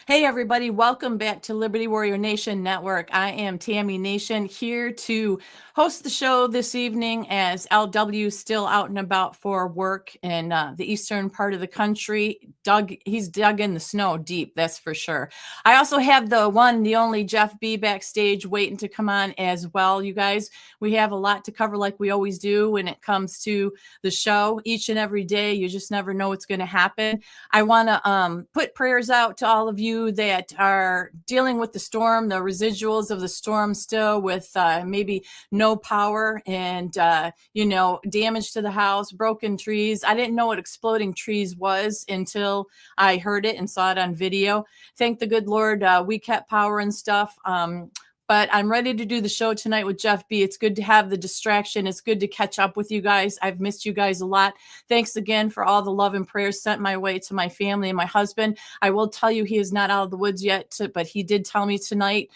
Hey, everybody, welcome back to Liberty Warrior Nation Network. I am Tammy Nation here to host the show this evening as LW is still out and about for work in the eastern part of the country. He's dug in the snow deep, that's for sure. I also have the one, the only Jeff B backstage waiting to come on as well, you guys. We have a lot to cover like we always do when it comes to the show each and every day. You just never know what's going to happen. I want to put prayers out to all of you that are dealing with the storm, the residuals of the storm still with maybe no power and, damage to the house, broken trees. I didn't know what exploding trees was until I heard it and saw it on video. Thank the good Lord we kept power and stuff. But I'm ready to do the show tonight with Jeff B. It's good to have the distraction. It's good to catch up with you guys. I've missed you guys a lot. Thanks again for all the love and prayers sent my way to my family and my husband. I will tell you he is not out of the woods yet, but he did tell me tonight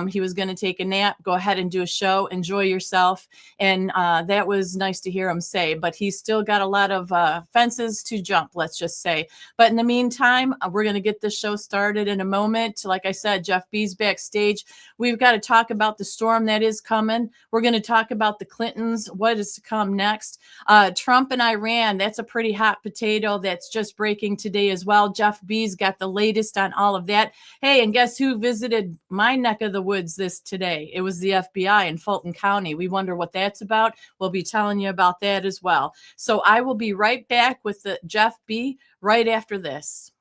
he was going to take a nap, go ahead and do a show, enjoy yourself. And that was nice to hear him say, but he's still got a lot of fences to jump, let's just say. But in the meantime, we're going to get this show started in a moment. Like I said, Jeff B's backstage. We've got to talk about the storm that is coming. We're going to talk about the Clintons, what is to come next. Trump and Iran, that's a pretty hot potato that's just breaking today as well. Jeff B's got the latest on all of that. Hey, and guess who visited my neck of the woods today? It was the FBI in Fulton County. We wonder what that's about. We'll be telling you about that as well. So I will be right back with the Jeff B right after this.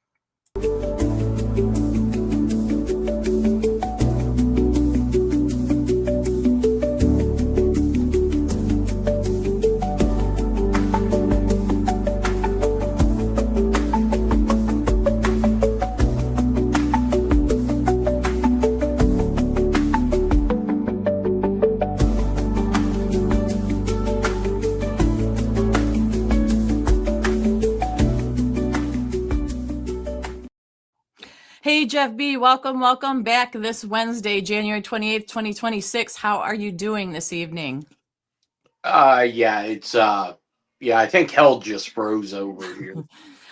Hey, Jeff B, welcome back this Wednesday, January 28th, 2026. How are you doing this evening? I think hell just froze over here.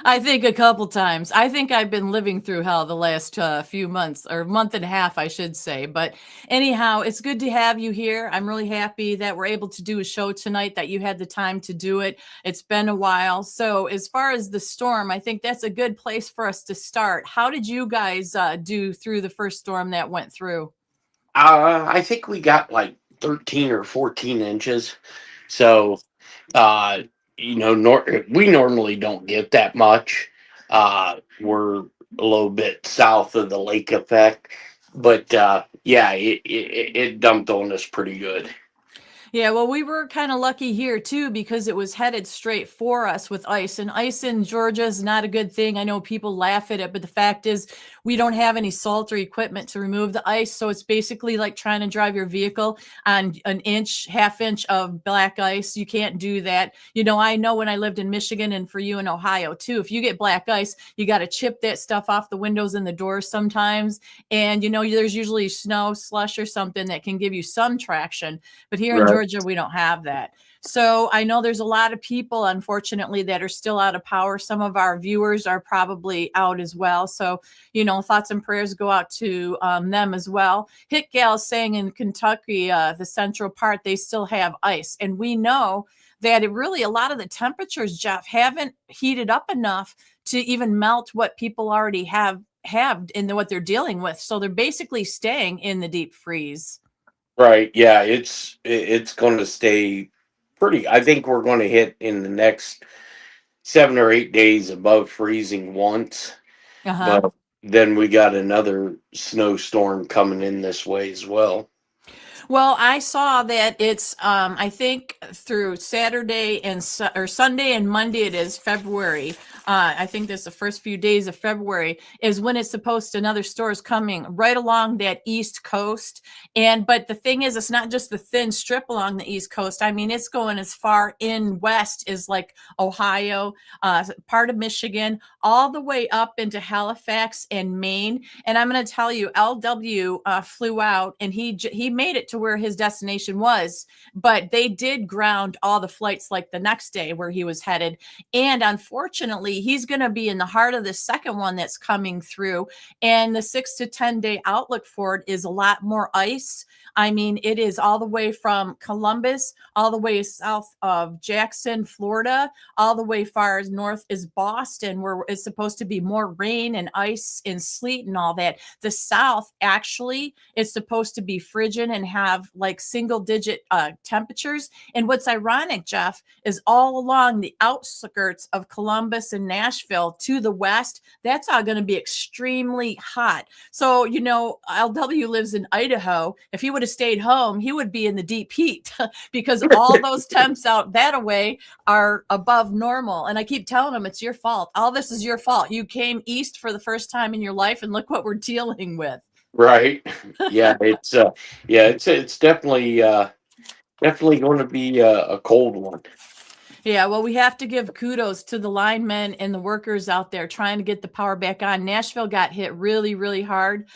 I think a couple times. I think I've been living through hell the last few months, or month and a half, I should say. But anyhow, it's good to have you here. I'm really happy that we're able to do a show tonight, that you had the time to do it. It's been a while. So as far as the storm, I think that's a good place for us to start. How did you guys do through the first storm that went through? I think we got like 13 or 14 inches. So, uh, we normally don't get that much. We're a little bit south of the lake effect, but it dumped on us pretty good. Yeah, well, we were kind of lucky here too because it was headed straight for us with ice. And ice in Georgia is not a good thing. I know people laugh at it, but the fact is we don't have any salt or equipment to remove the ice. So it's basically like trying to drive your vehicle on an inch, half inch of black ice. You can't do that. I know when I lived in Michigan, and for you in Ohio too, if you get black ice, you got to chip that stuff off the windows and the doors sometimes. And, there's usually snow, slush, or something that can give you some traction. But here in Georgia, we don't have that. So I know there's a lot of people, unfortunately, that are still out of power. Some of our viewers are probably out as well. So, thoughts and prayers go out to them as well. Hit Gal saying in Kentucky, the central part, they still have ice. And we know that a lot of the temperatures, Jeff, haven't heated up enough to even melt what people already have in what they're dealing with. So they're basically staying in the deep freeze. Right. Yeah, it's going to stay pretty. I think we're going to hit in the next 7 or 8 days above freezing once, Uh-huh. but then we got another snowstorm coming in this way as well. Well, I saw that it's, I think through Saturday or Sunday and Monday, it is February. I think this the first few days of February is when it's supposed another store is coming right along that East Coast. But the thing is, it's not just the thin strip along the East Coast. I mean, it's going as far in west as like Ohio, part of Michigan, all the way up into Halifax and Maine. And I'm going to tell you, LW flew out and he made it to where his destination was, but they did ground all the flights like the next day where he was headed. And unfortunately, actually, he's going to be in the heart of the second one that's coming through. And the 6 to 10 day outlook for it is a lot more ice. I mean, it is all the way from Columbus, all the way south of Jackson, Florida, all the way far as north as Boston, where it's supposed to be more rain and ice and sleet and all that. The south actually is supposed to be frigid and have like single digit temperatures. And what's ironic, Jeff, is all along the outskirts of Columbus and Nashville to the west, that's all going to be extremely hot. So, you know, LW lives in Idaho. If he would have stayed home, he would be in the deep heat because all those temps out that away are above normal. And I keep telling him, it's your fault. All this is your fault. You came east for the first time in your life, and look what we're dealing with. Right. Yeah, it's definitely definitely going to be a cold one. Yeah, well, we have to give kudos to the linemen and the workers out there trying to get the power back on. Nashville got hit really, really hard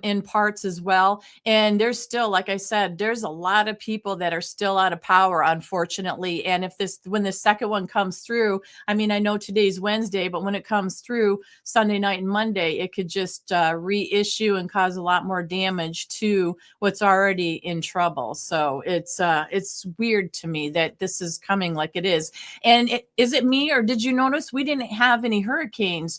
in parts as well. And there's still, like I said, there's a lot of people that are still out of power, unfortunately. And when the second one comes through, I mean, I know today's Wednesday, but when it comes through Sunday night and Monday, it could just reissue and cause a lot more damage to what's already in trouble. So it's weird to me that this is coming like it is. And is it me, or did you notice we didn't have any hurricanes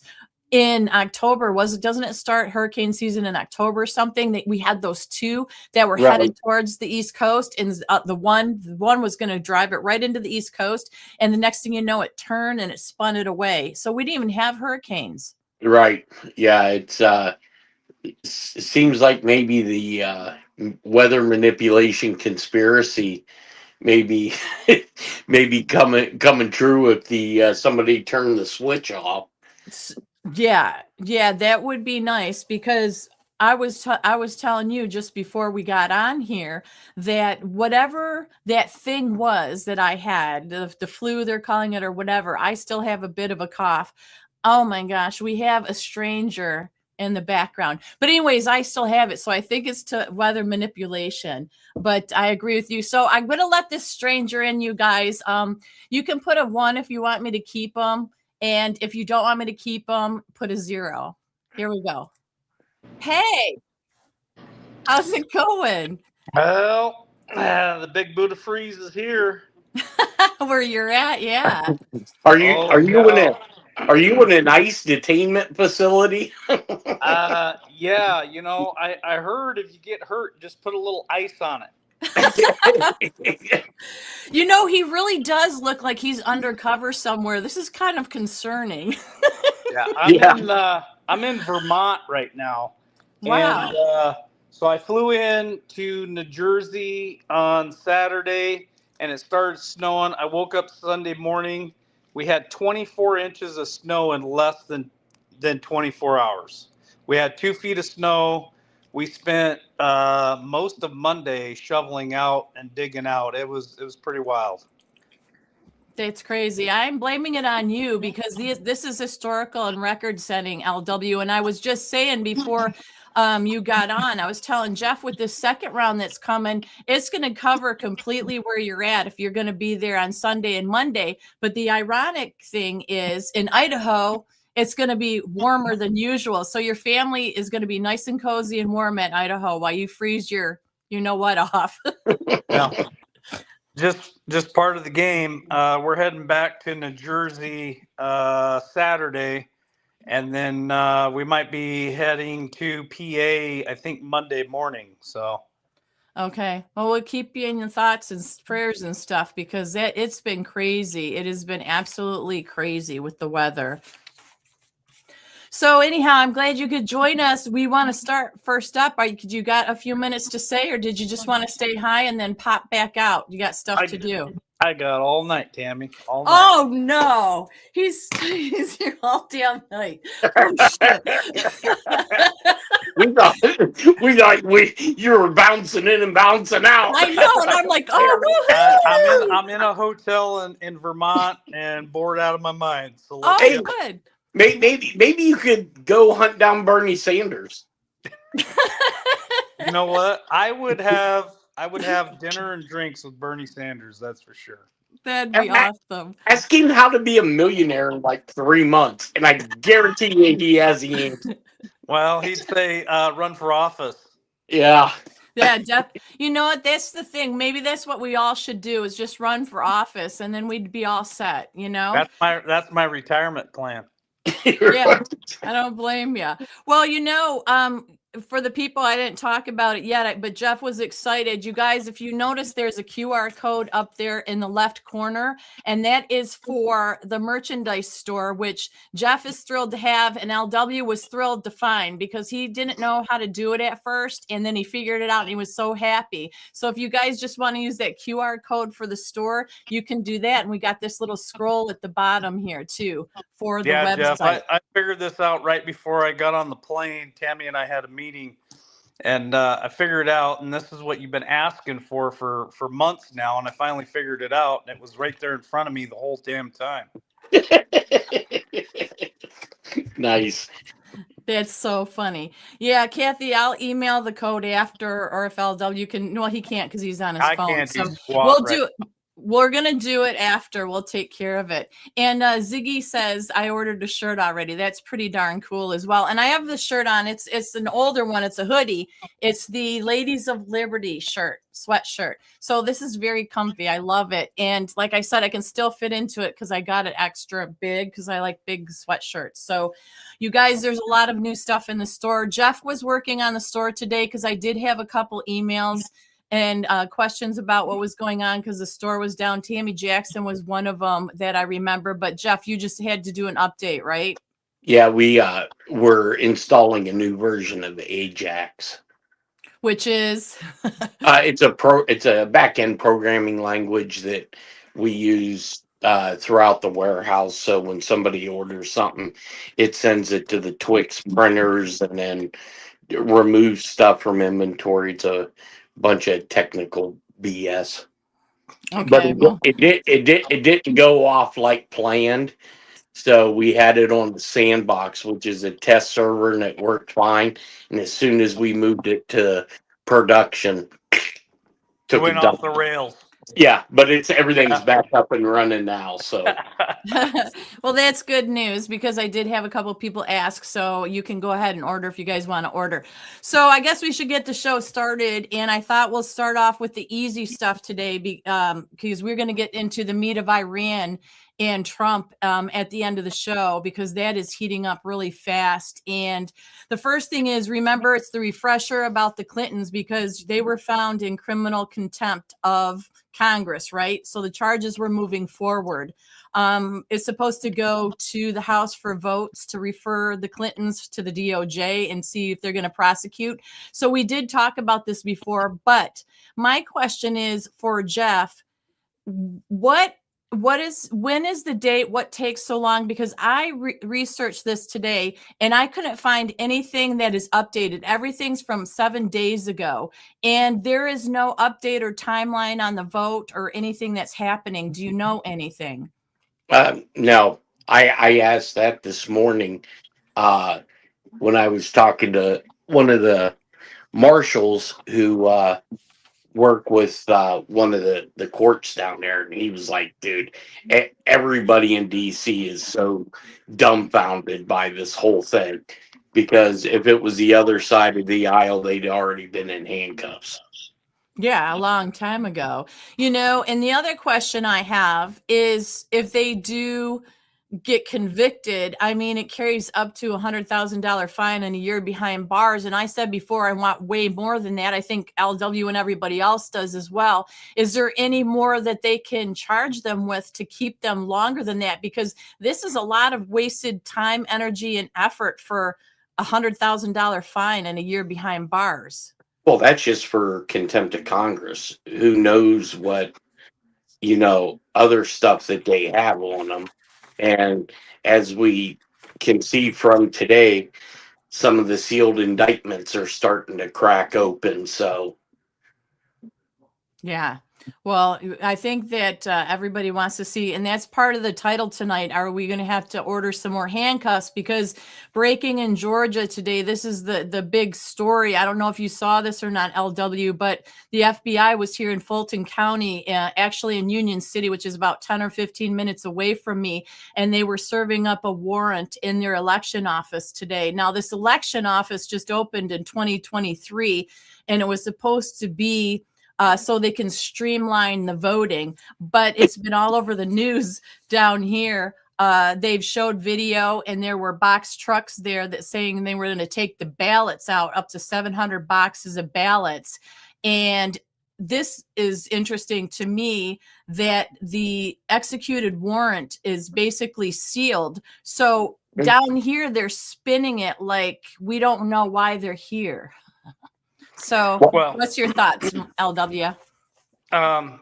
in October? Doesn't it start hurricane season in October or something? That we had those two that were headed towards the East Coast, and the one was going to drive it right into the East Coast, and the next thing you know, it turned and it spun it away. So we didn't even have hurricanes. Right. Yeah, it seems like maybe the weather manipulation conspiracy maybe maybe coming true if the somebody turned the switch off. Yeah, that would be nice, because I was telling you just before we got on here that whatever that thing was that I had, the flu they're calling it or whatever, I still have a bit of a cough. Oh my gosh, we have a stranger in the background. But anyways, I still have it, so I think it's to weather manipulation. But I agree with you. So I'm going to let this stranger in, you guys. You can put a 1 if you want me to keep them. And if you don't want me to keep them, put a 0. Here we go. Hey, how's it going? Well, the big Buddha freeze is here. Where you're at, yeah. Are you Oh, are you in yeah. are you in an ice detainment facility? Yeah, you know, I heard if you get hurt, just put a little ice on it. You know, he really does look like he's undercover somewhere. This is kind of concerning. Yeah, I'm in Vermont right now. Wow. And so I flew in to New Jersey on Saturday, and it started snowing. I woke up Sunday morning. We had 24 inches of snow in less than 24 hours. We had 2 feet of snow. We spent most of Monday shoveling out and digging out. It was pretty wild. That's crazy. I'm blaming it on you because this is historical and record-setting, LW. And I was just saying before you got on, I was telling Jeff with this second round that's coming, it's going to cover completely where you're at if you're going to be there on Sunday and Monday. But the ironic thing is, in Idaho, it's going to be warmer than usual. So your family is going to be nice and cozy and warm at Idaho while you freeze your, you know what, off. Yeah. Just part of the game. We're heading back to New Jersey Saturday, and then we might be heading to PA, I think, Monday morning. So, Okay. Well, we'll keep you in your thoughts and prayers and stuff, because it's been crazy. It has been absolutely crazy with the weather. So anyhow, I'm glad you could join us. We want to start first up. You got a few minutes to say, or did you just want to stay high and then pop back out? You got stuff to do. I got all night, Tammy. All night. Oh no, he's here all damn night. Oh shit. You were bouncing in and bouncing out. I know, and I'm like, oh, I'm in a hotel in Vermont and bored out of my mind. So good. Maybe you could go hunt down Bernie Sanders. You know what? I would have dinner and drinks with Bernie Sanders. That's for sure. That'd be awesome. Ask him how to be a millionaire in like 3 months, and I guarantee you he has the answer. Well, he'd say, run for office. Yeah. Yeah, you know what? That's the thing. Maybe that's what we all should do is just run for office, and then we'd be all set. You know? That's my retirement plan. Yeah, I don't blame you. Well, for the people, I didn't talk about it yet, but Jeff was excited. You guys, if you notice, there's a QR code up there in the left corner, and that is for the merchandise store, which Jeff is thrilled to have, and LW was thrilled to find because he didn't know how to do it at first, and then he figured it out, and he was so happy. So if you guys just want to use that QR code for the store, you can do that, and we got this little scroll at the bottom here too for the website. Jeff, I figured this out right before I got on the plane. Tammy and I had a meeting, and I figured it out, and this is what you've been asking for months now, and I finally figured it out, and it was right there in front of me the whole damn time. Nice. That's so funny. Yeah, Kathy, I'll email the code after, or if LW can. Well, he can't because he's on his phone. Can't so do squat we'll right do it. We're gonna do it after. We'll take care of it. And Ziggy says I ordered a shirt already. That's pretty darn cool as well. And I have the shirt on. It's an older one. It's a hoodie. It's the Ladies of Liberty sweatshirt. So this is very comfy. I love it. And like I said, I can still fit into it because I got it extra big because I like big sweatshirts. So you guys, there's a lot of new stuff in the store. Jeff was working on the store today because I did have a couple emails and questions about what was going on because the store was down. Tammy Jackson was one of them that I remember. But Jeff, you just had to do an update, right? Yeah, we're installing a new version of Ajax. Which is it's a back-end programming language that we use throughout the warehouse. So when somebody orders something, it sends it to the Twix printers and then removes stuff from inventory. It's a bunch of technical BS. okay. But it didn't go off like planned. So we had it on the Sandbox, which is a test server, and it worked fine. And as soon as we moved it to production, It went off the rails. Yeah, but everything's back up and running now. So well, that's good news because I did have a couple people ask, so you can go ahead and order if you guys want to order. So I guess we should get the show started, and I thought we'll start off with the easy stuff today because we're going to get into the meat of Iran and Trump at the end of the show because that is heating up really fast. And the first thing is, remember, it's the refresher about the Clintons because they were found in criminal contempt of Congress, right? So the charges were moving forward. It's supposed to go to the House for votes to refer the Clintons to the DOJ and see if they're going to prosecute. So we did talk about this before, but my question is for Jeff, when is the date? What takes so long? Because I researched this today and I couldn't find anything that is updated. Everything's from 7 days ago and there is no update or timeline on the vote or anything that's happening. Do you know anything? no, I asked that this morning when I was talking to one of the marshals who work with one of the courts down there, and he was like, dude, everybody in DC is so dumbfounded by this whole thing because if it was the other side of the aisle, they'd already been in handcuffs. Yeah, a long time ago. And the other question I have is if they do get convicted, I mean, it carries up to $100,000 fine and a year behind bars. And I said before, I want way more than that. I think LW and everybody else does as well. Is there any more that they can charge them with to keep them longer than that? Because this is a lot of wasted time, energy, and effort for $100,000 fine and a year behind bars. Well, that's just for contempt of Congress. Who knows what, other stuff that they have on them. And as we can see from today, some of the sealed indictments are starting to crack open. So, yeah. Well, I think that everybody wants to see, and that's part of the title tonight. Are we going to have to order some more handcuffs? Because breaking in Georgia today, this is the big story. I don't know if you saw this or not, LW, but the FBI was here in Fulton County, actually in Union City, which is about 10 or 15 minutes away from me, and they were serving up a warrant in their election office today. Now, this election office just opened in 2023, and it was supposed to be so they can streamline the voting. But it's been all over the news down here. They've showed video, and there were box trucks there that saying they were going to take the ballots out, up to 700 boxes of ballots. And this is interesting to me that the executed warrant is basically sealed. So down here, they're spinning it like we don't know why they're here. So, Well, what's your thoughts, LW? I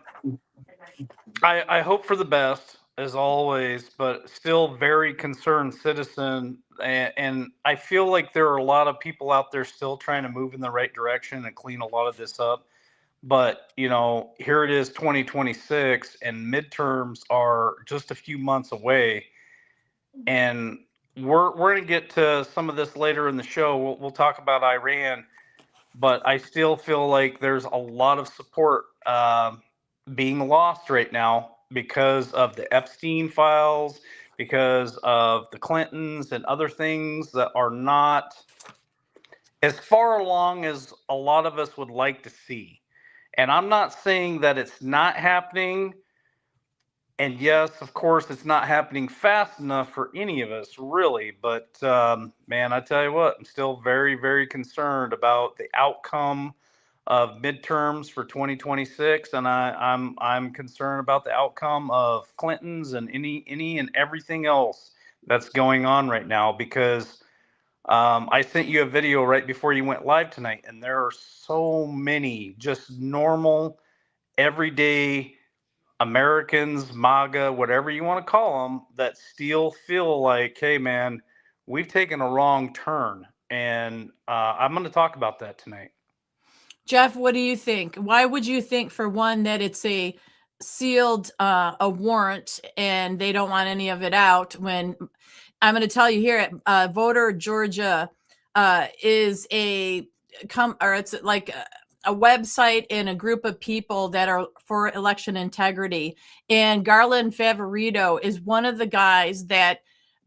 hope for the best as always, but still very concerned citizen. And I feel like there are a lot of people out there still trying to move in the right direction and clean a lot of this up. But, here it is 2026 and midterms are just a few months away. And we're going to get to some of this later in the show. We'll talk about Iran, but I still feel like there's a lot of support being lost right now because of the Epstein files, because of the Clintons and other things that are not as far along as a lot of us would like to see. And I'm not saying that it's not happening. And yes, of course, it's not happening fast enough for any of us, really. But man, I tell you what, I'm still very, very concerned about the outcome of midterms for 2026, and I'm concerned about the outcome of Clinton's and any and everything else that's going on right now. Because I sent you a video right before you went live tonight, and there are so many just normal, everyday Americans, MAGA, whatever you want to call them, that still feel like, hey, man, we've taken a wrong turn. And I'm going to talk about that tonight. Jeff, what do you think? Why would you think, for one, that it's a sealed a warrant and they don't want any of it out? When I'm going to tell you here at Voter Georgia is it's like a website and a group of people that are for election integrity. And Garland Favorito is one of the guys that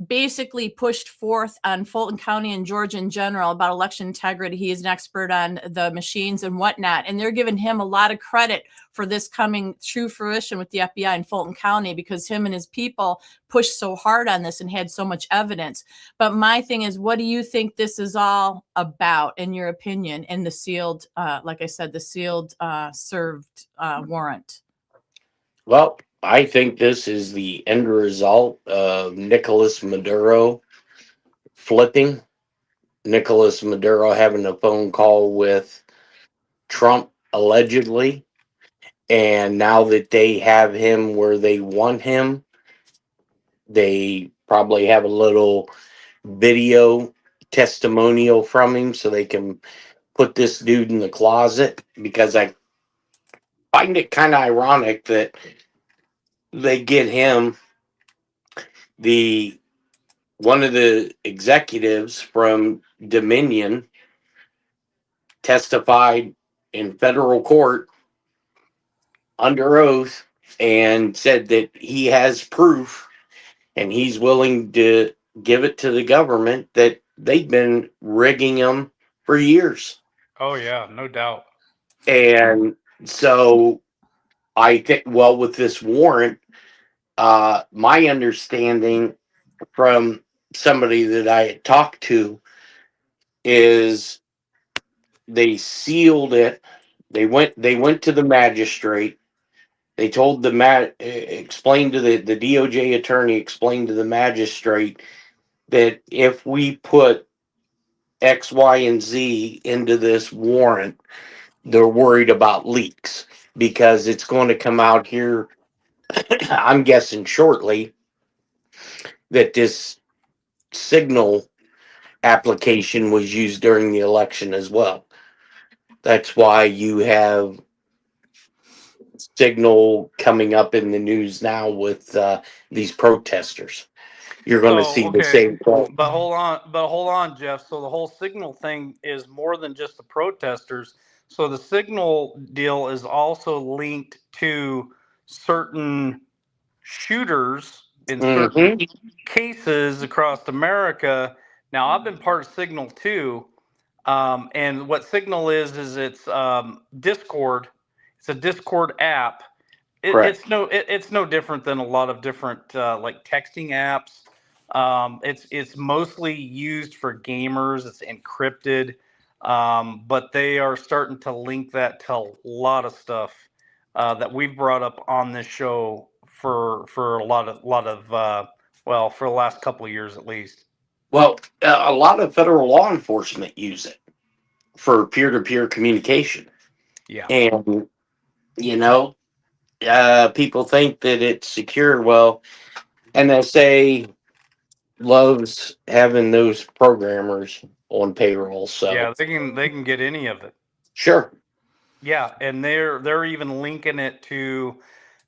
basically pushed forth on Fulton County and Georgia in general about election integrity. He is an expert on the machines and whatnot. And they're giving him a lot of credit for this coming true fruition with the FBI in Fulton County, because him and his people pushed so hard on this and had so much evidence. But my thing is, what do you think this is all about, in your opinion, in the sealed, like I said, the sealed served warrant? Well, I think this is the end result of Nicolas Maduro flipping. Nicolas Maduro having a phone call with Trump, allegedly. And now that they have him where they want him, they probably have a little video testimonial from him so they can put this dude in the closet. Because I find it kind of ironic that they get him, the one of the executives from Dominion, testified in federal court under oath and said that he has proof and he's willing to give it to the government that they've been rigging them for years. Oh, yeah, no doubt. And so I think, well, with this warrant, my understanding from somebody that I had talked to is they sealed it. They went to the magistrate. They told explained to the DOJ attorney, explained to the magistrate that if we put X, Y, and Z into this warrant, they're worried about leaks because it's going to come out here, I'm guessing shortly, that this signal application was used during the election as well. That's why you have signal coming up in the news now with these protesters. You're going to So see the okay, same thing. but hold on, Jeff. So the whole signal thing is more than just the protesters. So the signal deal is also linked to certain shooters in certain Hmm. cases across America. Now I've been part of Signal too, and what Signal is it's Discord. It's a Discord app. Correct. It's no different than a lot of different like texting apps. It's mostly used for gamers. It's encrypted, but they are starting to link that to a lot of stuff that we've brought up on this show for a lot of well, for the last couple of years at least. Well, a lot of federal law enforcement use it for peer-to-peer communication, Yeah. and you know, people think that it's secure. Well, NSA loves having those programmers on payroll. So Yeah, they can get any of it. sure, Yeah, and they're even linking it to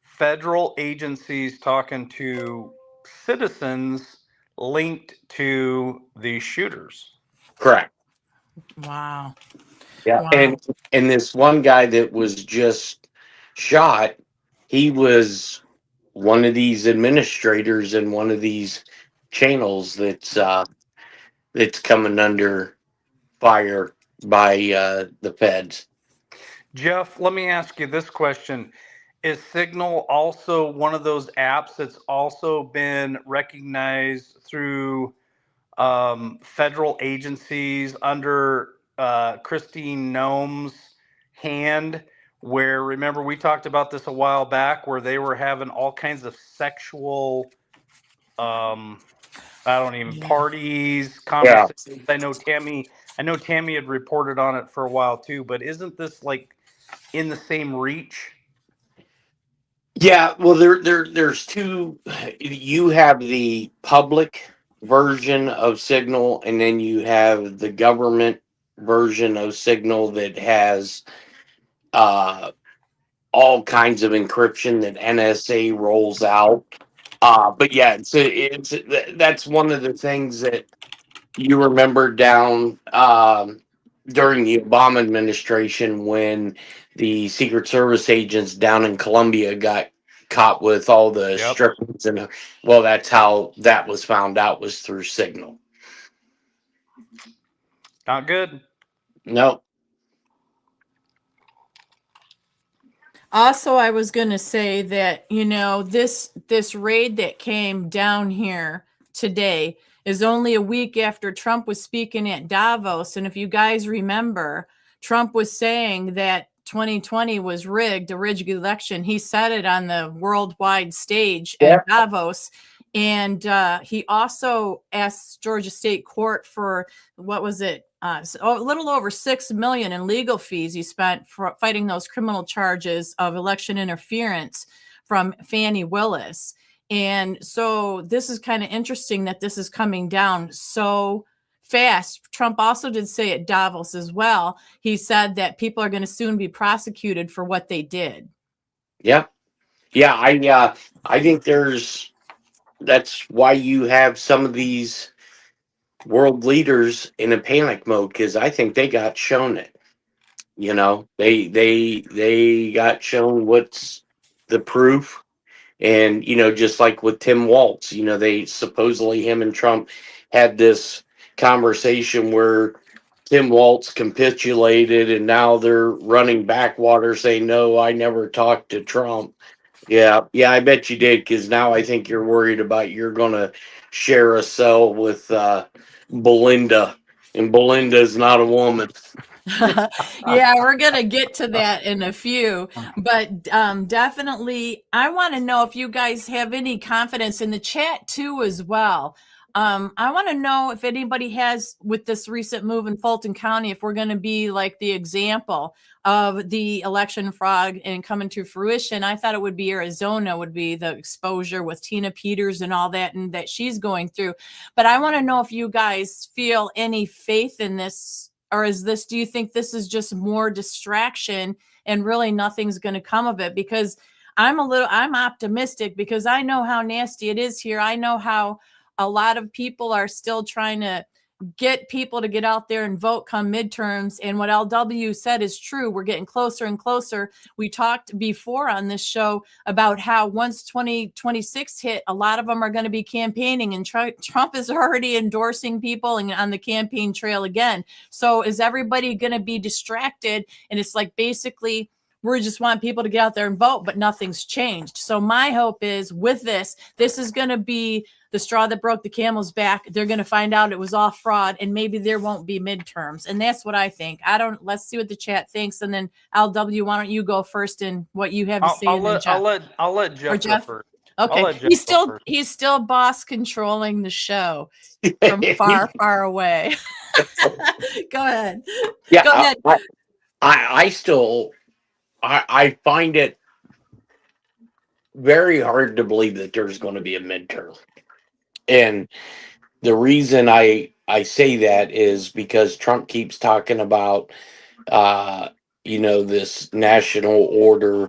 federal agencies talking to citizens linked to these shooters. correct. Wow. Yeah, Wow. and this one guy that was just shot, he was one of these administrators in one of these channels that's coming under fire by the feds. Jeff, let me ask you this question. Is Signal also one of those apps that's also been recognized through federal agencies under Christine Noem's hand? Where remember we talked about this a while back, where they were having all kinds of sexual, um, I don't even Yeah. parties, Yeah. conversations. I know Tammy had reported on it for a while too. But isn't this like in the same reach? Yeah, well, there's two. You have the public version of Signal, and then you have the government version of Signal that has uh, all kinds of encryption that NSA rolls out. But yeah, that's one of the things that you remember down during the Obama administration when the Secret Service agents down in Colombia got caught with all the Yep. strippers, and well, that's how that was found out, was through Signal. Not good. No. Also, I was going to say that, this raid that came down here today is only a week after Trump was speaking at Davos. And if you guys remember, Trump was saying that 2020 was rigged, a rigged election. He said it on the worldwide stage Yeah. at Davos. And he also asked Georgia State Court for, what was it? A little over $6 million in legal fees he spent for fighting those criminal charges of election interference from Fannie Willis. And so this is kind of interesting that this is coming down so fast. Trump also did say at Davos as well. He said that people are going to soon be prosecuted for what they did. Yeah. Yeah. I think that's why you have some of these world leaders in a panic mode, because I think they got shown it. They got shown what's the proof. And just like with Tim Waltz, they supposedly, him and Trump had this conversation where Tim Waltz capitulated, and now they're running backwater saying, no, I never talked to Trump. Yeah, I bet you did, because now I think you're worried about you're gonna share a cell with Belinda, and Belinda's not a woman. Yeah, we're going to get to that in a few, but definitely, I want to know if you guys have any confidence in the chat too, as well. I want to know if anybody has, with this recent move in Fulton County, if we're going to be like the example of the election fraud and coming to fruition. I thought it would be Arizona would be the exposure with Tina Peters and all that, and that she's going through. But I want to know if you guys feel any faith in this, or do you think this is just more distraction and really nothing's going to come of it? Because I'm optimistic because I know how nasty it is here. I know how a lot of people are still trying to get people to get out there and vote come midterms. And what LW said is true. We're getting closer and closer. We talked before on this show about how once 2026 hit, a lot of them are going to be campaigning, and Trump is already endorsing people and on the campaign trail again. So is everybody going to be distracted? And it's like, basically, we just want people to get out there and vote, but nothing's changed. So my hope is with this is going to be the straw that broke the camel's back. They're going to find out it was all fraud, and maybe there won't be midterms. And that's what I think. Let's see what the chat thinks. And then LW, why don't you go first in what you have to say? I'll let Jeff go first. Okay. He's still boss controlling the show from far, far away. Go ahead. Yeah. Go ahead. I find it very hard to believe that there's going to be a midterm. And the reason I say that is because Trump keeps talking about, this national order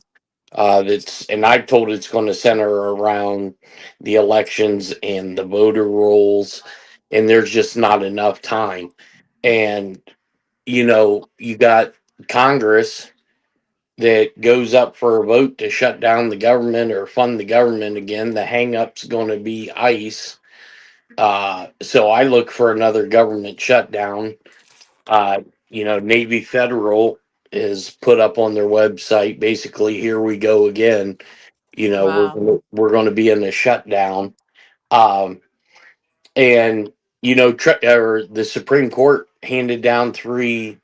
and I'm told it's going to center around the elections and the voter rolls, and there's just not enough time. And, you got Congress that goes up for a vote to shut down the government or fund the government again. The hang-up's going to be ICE. So I look for another government shutdown. Navy Federal is put up on their website, basically, here we go again. Wow. We're going to be in a shutdown. And, the Supreme Court handed down 3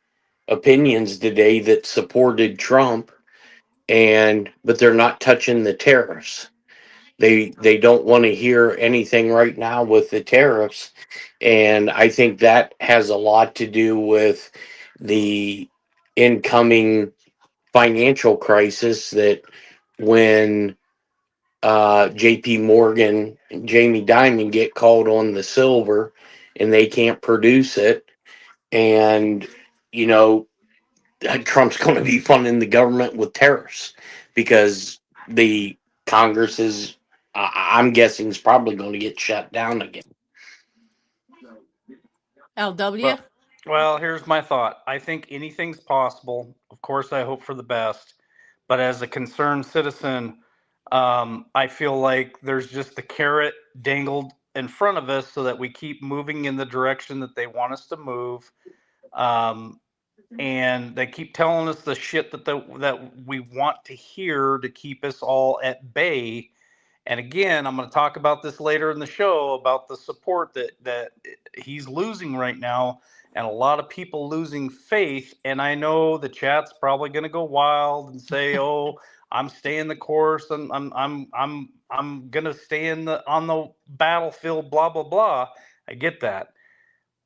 opinions today that supported Trump, but they're not touching the tariffs. They don't want to hear anything right now with the tariffs, and I think that has a lot to do with the incoming financial crisis. That when J.P. Morgan and Jamie Dimon get called on the silver, and they can't produce it, and Trump's going to be funding the government with tariffs because the Congress is, I'm guessing, is probably going to get shut down again. LW? Well, here's my thought. I think anything's possible. Of course, I hope for the best. But as a concerned citizen, I feel like there's just the carrot dangled in front of us so that we keep moving in the direction that they want us to move. And they keep telling us the shit that we want to hear to keep us all at bay. And again, I'm going to talk about this later in the show about the support that he's losing right now, and a lot of people losing faith. And I know the chat's probably going to go wild and say, "Oh, I'm staying the course, and I'm going to stay on the battlefield." Blah blah blah. I get that,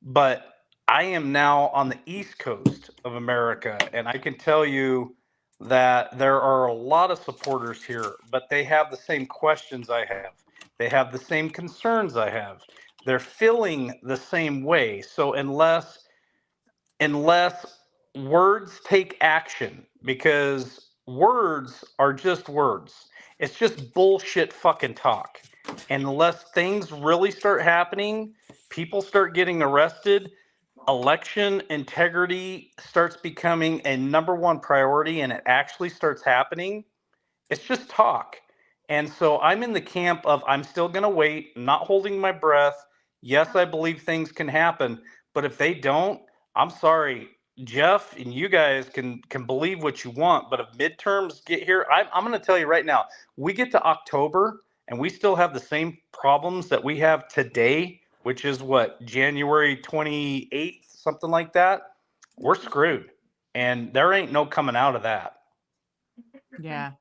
but I am now on the East Coast of America, and I can tell you that there are a lot of supporters here, but they have the same questions I have. They have the same concerns I have. They're feeling the same way. So unless words take action, because words are just words. It's just bullshit fucking talk. And unless things really start happening, people start getting arrested, election integrity starts becoming a number one priority, and it actually starts happening, it's just talk. And so I'm in the camp of I'm still going to wait, not holding my breath. Yes, I believe things can happen, but if they don't, I'm sorry, Jeff, and you guys can believe what you want, but if midterms get here, I'm going to tell you right now, we get to October and we still have the same problems that we have today, which is what, January 28th, something like that. We're screwed, and there ain't no coming out of that. Yeah.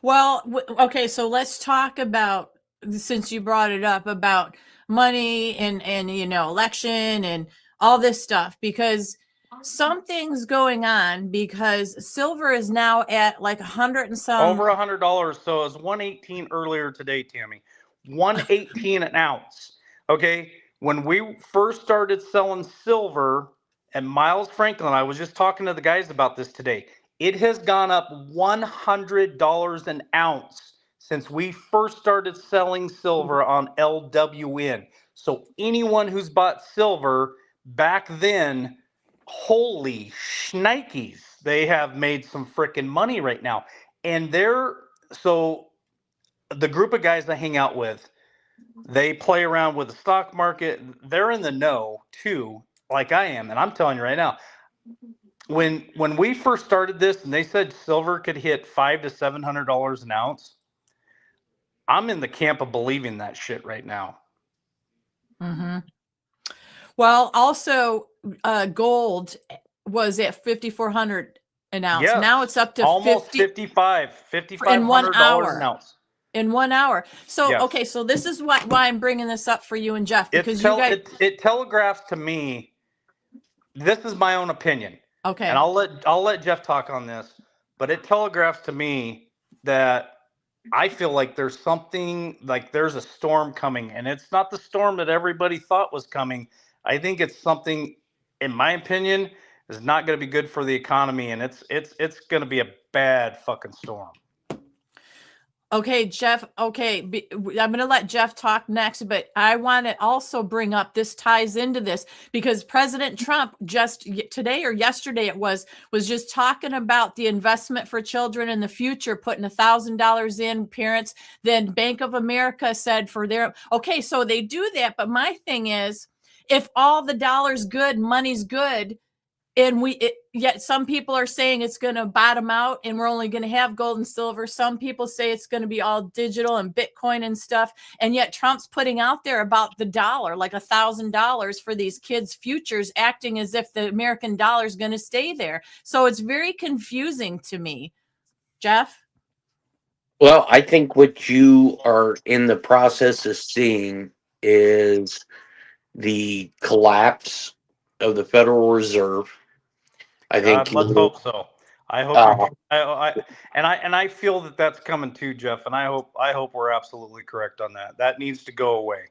Well, okay, so let's talk about, since you brought it up, about money and election and all this stuff, because something's going on, because silver is now at like 100 and some, over $100. So it was 118 earlier today, Tammy. 118 an ounce. Okay, when we first started selling silver And Miles Franklin, I was just talking to the guys about this today. It has gone up $100 an ounce since we first started selling silver on LWN. So anyone who's bought silver back then, holy shnikes, they have made some freaking money right now. And so the group of guys I hang out with, they play around with the stock market. They're in the know too, like I am. And I'm telling you right now, when we first started this and they said silver could hit $500 to $700 an ounce, I'm in the camp of believing that shit right now. Mm-hmm. Well, also, gold was at 5,400 an ounce. Yes, Now it's up to almost 50 $5,500 in 1 an hour. ounce. In 1 hour. So, Yes. okay, so this is why I'm bringing this up for you and Jeff, because It telegraphs to me. This is my own opinion. Okay. And I'll let Jeff talk on this, but it telegraphs to me that I feel like there's something, like there's a storm coming, and it's not the storm that everybody thought was coming. I think it's something, in my opinion, is not going to be good for the economy, and it's going to be a bad fucking storm. Okay, Jeff. Okay, I'm going to let Jeff talk next, but I want to also bring up, this ties into this, because President Trump just today or yesterday was just talking about the investment for children in the future, putting $1,000 in parents. Then Bank of America said for their, okay, so they do that. But my thing is, if all the dollars good, money's good, and yet some people are saying it's going to bottom out and we're only going to have gold and silver. Some people say it's going to be all digital and Bitcoin and stuff. And yet Trump's putting out there about the dollar, like $1,000 for these kids' futures, acting as if the American dollar is going to stay there. So it's very confusing to me. Jeff? Well, I think what you are in the process of seeing is the collapse of the Federal Reserve. I think Let's hope so. I hope I feel that that's coming too, Jeff. And I hope we're absolutely correct on that. That needs to go away.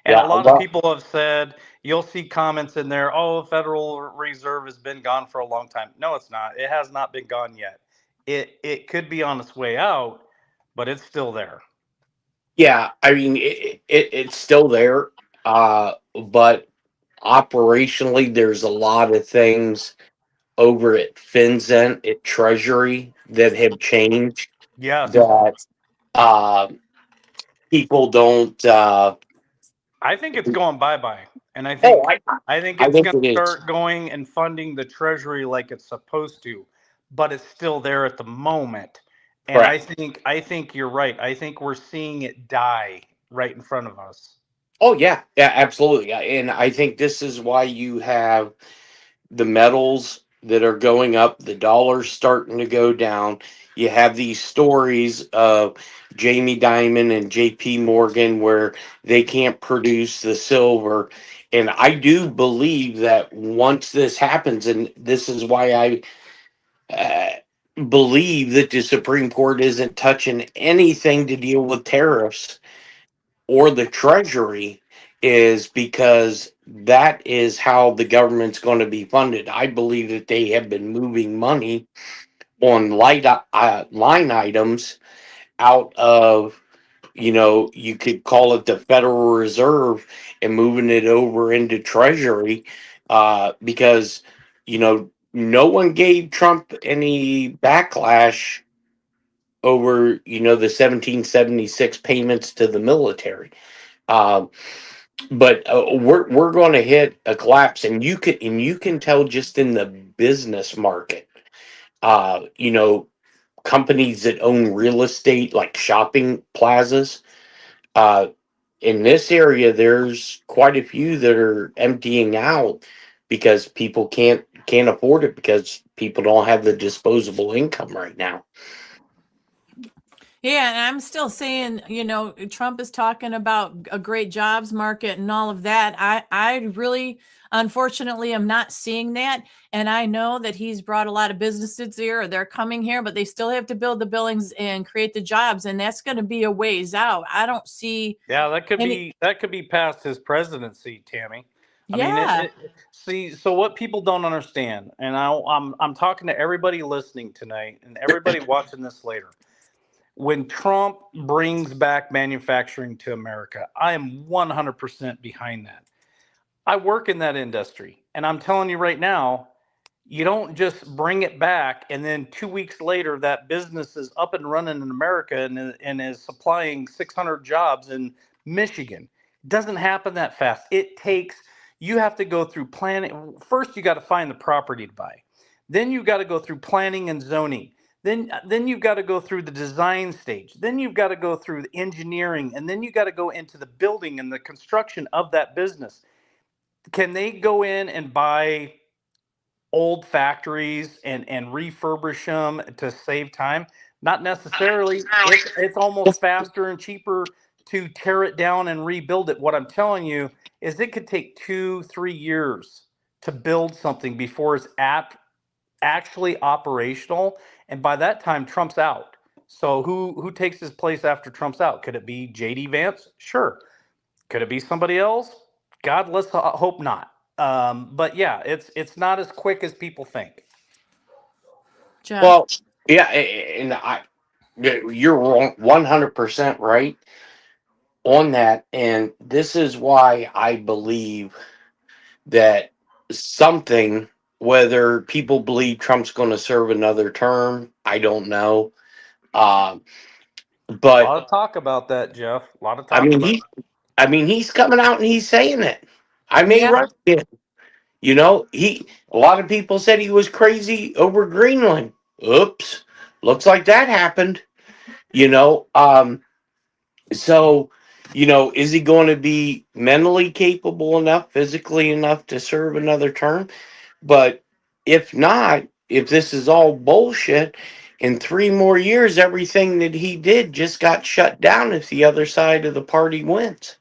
And a lot of people have said, you'll see comments in there, oh, the Federal Reserve has been gone for a long time. No, it's not. It has not been gone yet. It could be on its way out, but it's still there. Yeah, I mean it's still there, but operationally, there's a lot of things over at FinCEN at Treasury that have changed. Yes. That people don't. I think it's going bye-bye. And I think it's going to start going and funding the Treasury like it's supposed to, but it's still there at the moment. And Correct. I think you're right. I think we're seeing it die right in front of us. Oh yeah, absolutely. And I think this is why you have the metals that are going up, the dollar's starting to go down. You have these stories of Jamie Dimon and JP Morgan where they can't produce the silver. And I do believe that once this happens, and this is why I believe that the Supreme Court isn't touching anything to deal with tariffs or the Treasury, is because that is how the government's going to be funded. I believe that they have been moving money on line items out of, you could call it the Federal Reserve, and moving it over into Treasury, because, no one gave Trump any backlash over, the 1776 payments to the military. But we're going to hit a collapse, and you can tell just in the business market. Companies that own real estate, like shopping plazas. Uh, in this area, there's quite a few that are emptying out because people can't afford it, because people don't have the disposable income right now. Yeah, and I'm still saying, Trump is talking about a great jobs market and all of that. I really, unfortunately, am not seeing that. And I know that he's brought a lot of businesses here, or they're coming here, but they still have to build the buildings and create the jobs. And that's going to be a ways out. I don't see. Yeah, that could be past his presidency, Tammy. I mean, Yeah. see, so what people don't understand, and I'm talking to everybody listening tonight and everybody watching this later. When Trump brings back manufacturing to America, I am 100% behind that. I work in that industry, and I'm telling you right now, you don't just bring it back and then 2 weeks later that business is up and running in America and is supplying 600 jobs in Michigan. It doesn't happen that fast. It takes, you have to go through planning. First, you got to find the property to buy. Then you got to go through planning and zoning. Then you've got to go through the design stage. Then you've got to go through the engineering, and then you got to go into the building and the construction of that business. Can they go in and buy old factories and refurbish them to save time? Not necessarily. It's almost faster and cheaper to tear it down and rebuild it. What I'm telling you is it could take 2-3 years to build something before it's actually operational. And by that time, Trump's out. So who takes his place after Trump's out? Could it be JD Vance? Sure. Could it be somebody else? God, let's hope not. But yeah, it's not as quick as people think. Jeff. Well, yeah, and you're 100% right on that, and this is why I believe that something, whether people believe Trump's going to serve another term, I don't know. Um, A but lot of talk about that, Jeff. A lot of I talk mean, about he's coming out and he's saying it. I may Yeah. run again. You know, a lot of people said he was crazy over Greenland. Oops, looks like that happened. You know, so is he going to be mentally capable enough, physically enough to serve another term? But if not, if this is all bullshit, in 3 more years, everything that he did just got shut down if the other side of the party wins.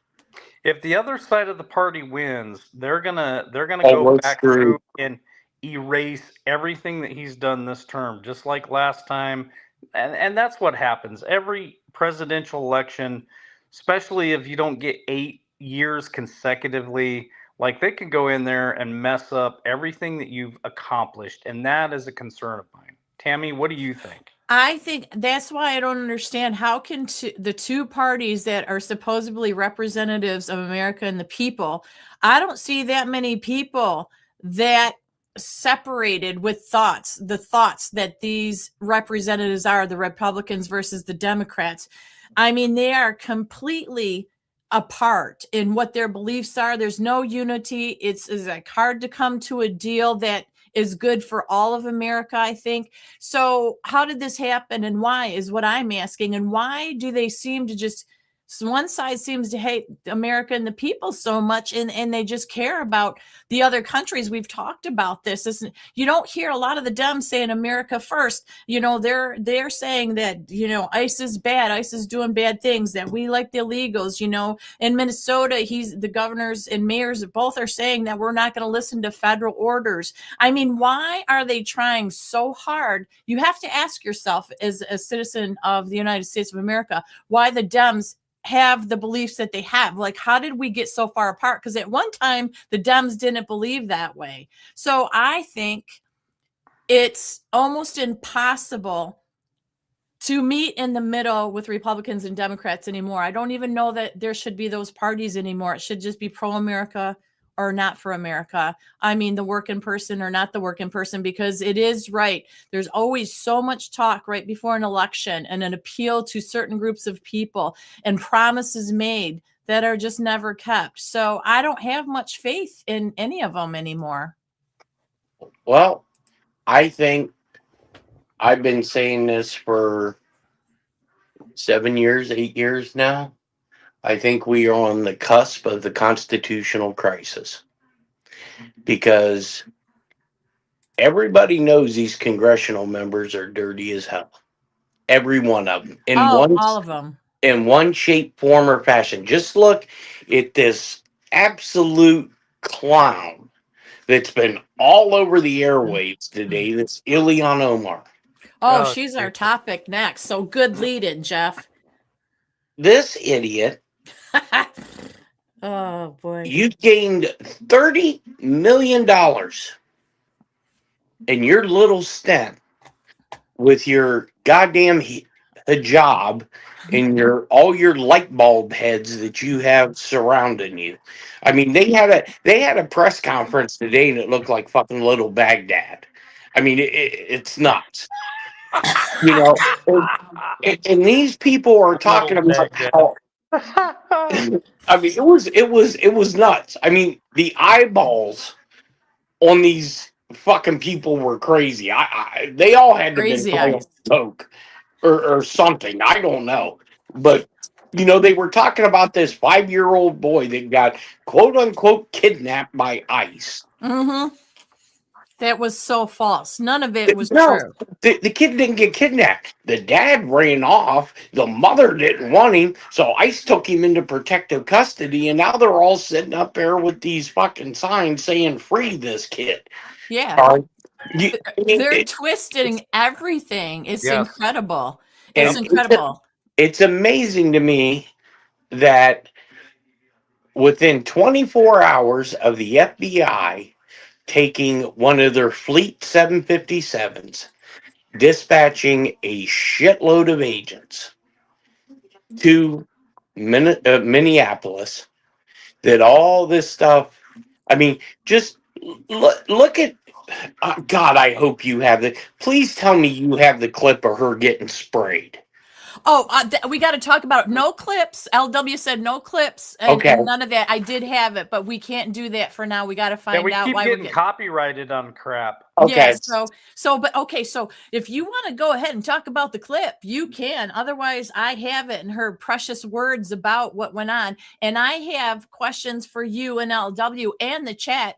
if the other side of the party wins, they're gonna All go works back through. through and erase everything that he's done this term, just like last time. And that's what happens every presidential election, especially if you don't get 8 years consecutively. Like they could go in there and mess up everything that you've accomplished, and that is a concern of mine. Tammy, what do you think? I think that's why I don't understand how can the two parties that are supposedly representatives of America and the people, I don't see that many people that separated with the thoughts that these representatives are, the Republicans versus the Democrats. I mean, they are completely apart in what their beliefs are. There's no unity. It's like hard to come to a deal that is good for all of America, I think. So, how did this happen and why is what I'm asking. And why do they seem to just, so one side seems to hate America and the people so much, and they just care about the other countries. We've talked about this. You don't hear a lot of the Dems saying America first. They're saying that, ICE is bad, ICE is doing bad things, that we like the illegals. In Minnesota, the governors and mayors both are saying that we're not going to listen to federal orders. I mean, why are they trying so hard? You have to ask yourself, as a citizen of the United States of America, why the Dems have the beliefs that they have. Like, how did we get so far apart? Because at one time, the Dems didn't believe that way. So I think it's almost impossible to meet in the middle with Republicans and Democrats anymore. I don't even know that there should be those parties anymore. It should just be pro-America or not for America. I mean, the working person or not the working person, because it is right. There's always so much talk right before an election and an appeal to certain groups of people and promises made that are just never kept. So I don't have much faith in any of them anymore. Well, I think I've been saying this for 7 years, 8 years now. I think we are on the cusp of the constitutional crisis because everybody knows these congressional members are dirty as hell. Every one of them, Oh, all of them. in one shape, form, or fashion. Just look at this absolute clown that's been all over the airwaves today. That's Ilhan Omar. Oh, Oh, she's our topic next. So good lead in, Jeff. This idiot Oh boy. You gained $30 million in your little stint with your goddamn hijab and your all your light bulb heads that you have surrounding you. I mean, they had a press conference today and it looked like fucking little Baghdad. I mean, it's nuts. You know, and these people are talking Little about Baghdad. how. I mean, it was nuts. I mean, the eyeballs on these fucking people were crazy. They all had to have been Crazy playing eyes. coke or something. I don't know, but they were talking about this 5-year-old boy that got quote unquote kidnapped by ICE. Mm-hmm. That was so false. None of it was No, true. the kid didn't get kidnapped. The dad ran off. The mother didn't want him, so ICE took him into protective custody. And now they're all sitting up there with these fucking signs saying "Free this kid." Yeah. All right. You, I mean, They're twisting everything. It's Yes. incredible. It's and incredible. it's amazing to me that within 24 hours of the FBI taking one of their Fleet 757s, dispatching a shitload of agents to Minneapolis, that all this stuff, I mean, just look at, God, I hope you have please tell me you have the clip of her getting sprayed. Oh, we got to talk about it. No clips. LW said no clips and, Okay. and none of that. I did have it, but we can't do that for now. We got to Yeah, find we out keep why we're getting getting. copyrighted on crap. Okay. Yes. But okay. So if you want to go ahead and talk about the clip, you can. Otherwise, I have it and her precious words about what went on. And I have questions for you and LW and the chat.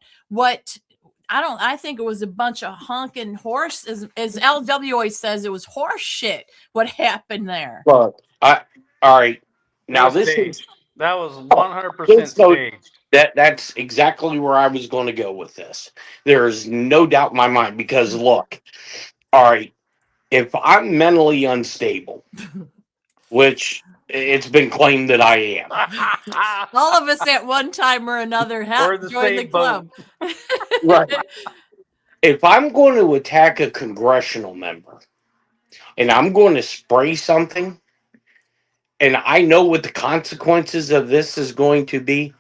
I think it was a bunch of honking horse, as LW always says, it was horse shit what happened there. Look, all right. It Now was this is staged. That was oh, 100% so staged. that's exactly where I was going to go with this. There's no doubt in my mind because look, all right, if I'm mentally unstable, which it's been claimed that I am. All of us at one time or another We're in the joined the same boat. club. Right. If I'm going to attack a congressional member and I'm going to spray something and I know what the consequences of this is going to be,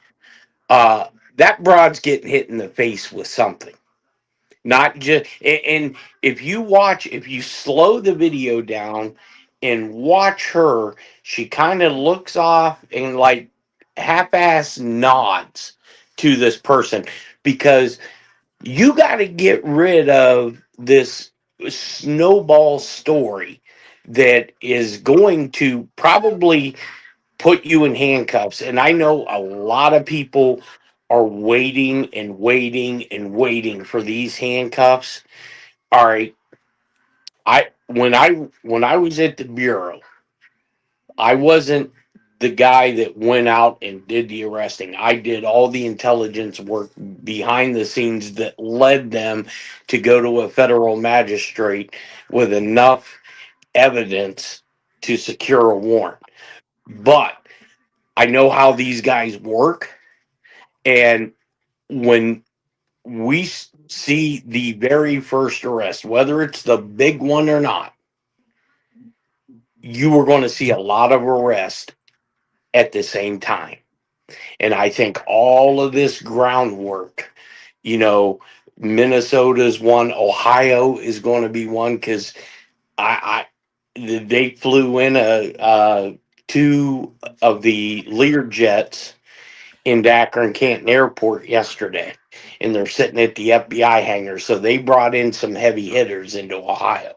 that broad's getting hit in the face with something. Not just, and if you slow the video down and watch her, she kind of looks off and like half-ass nods to this person because you got to get rid of this snowball story that is going to probably put you in handcuffs. And I know a lot of people are waiting and waiting and waiting for these handcuffs. All right. When I was at the bureau, I wasn't the guy that went out and did the arresting. I did all the intelligence work behind the scenes that led them to go to a federal magistrate with enough evidence to secure a warrant. But I know how these guys work. And when we see the very first arrest, whether it's the big one or not, you are going to see a lot of arrests at the same time. And I think all of this groundwork, you know, Minnesota's one, Ohio is going to be one because they flew in two of the Lear jets in Akron Canton Airport yesterday, and they're sitting at the FBI hangar. So they brought in some heavy hitters into Ohio.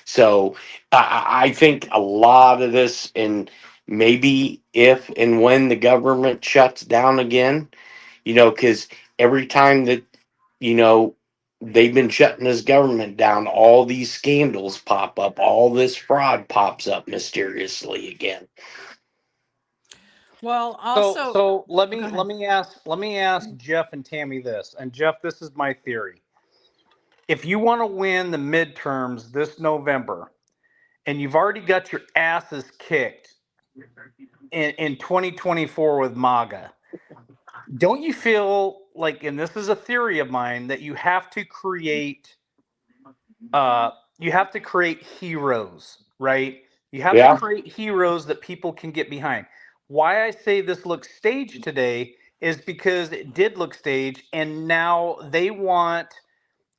So I think a lot of this, and maybe if and when the government shuts down again, because every time that, you know, they've been shutting this government down, all these scandals pop up, all this fraud pops up mysteriously again. Well, also, So let go me ahead. let me ask Jeff and Tammy this. And Jeff, this is my theory. If you want to win the midterms this November, and you've already got your asses kicked in 2024 with MAGA, Don't you feel like, and this is a theory of mine, that you have to create heroes, right? You have to Yeah. create heroes that people can get behind. Why I say this looks staged today is because it did look staged, and now they want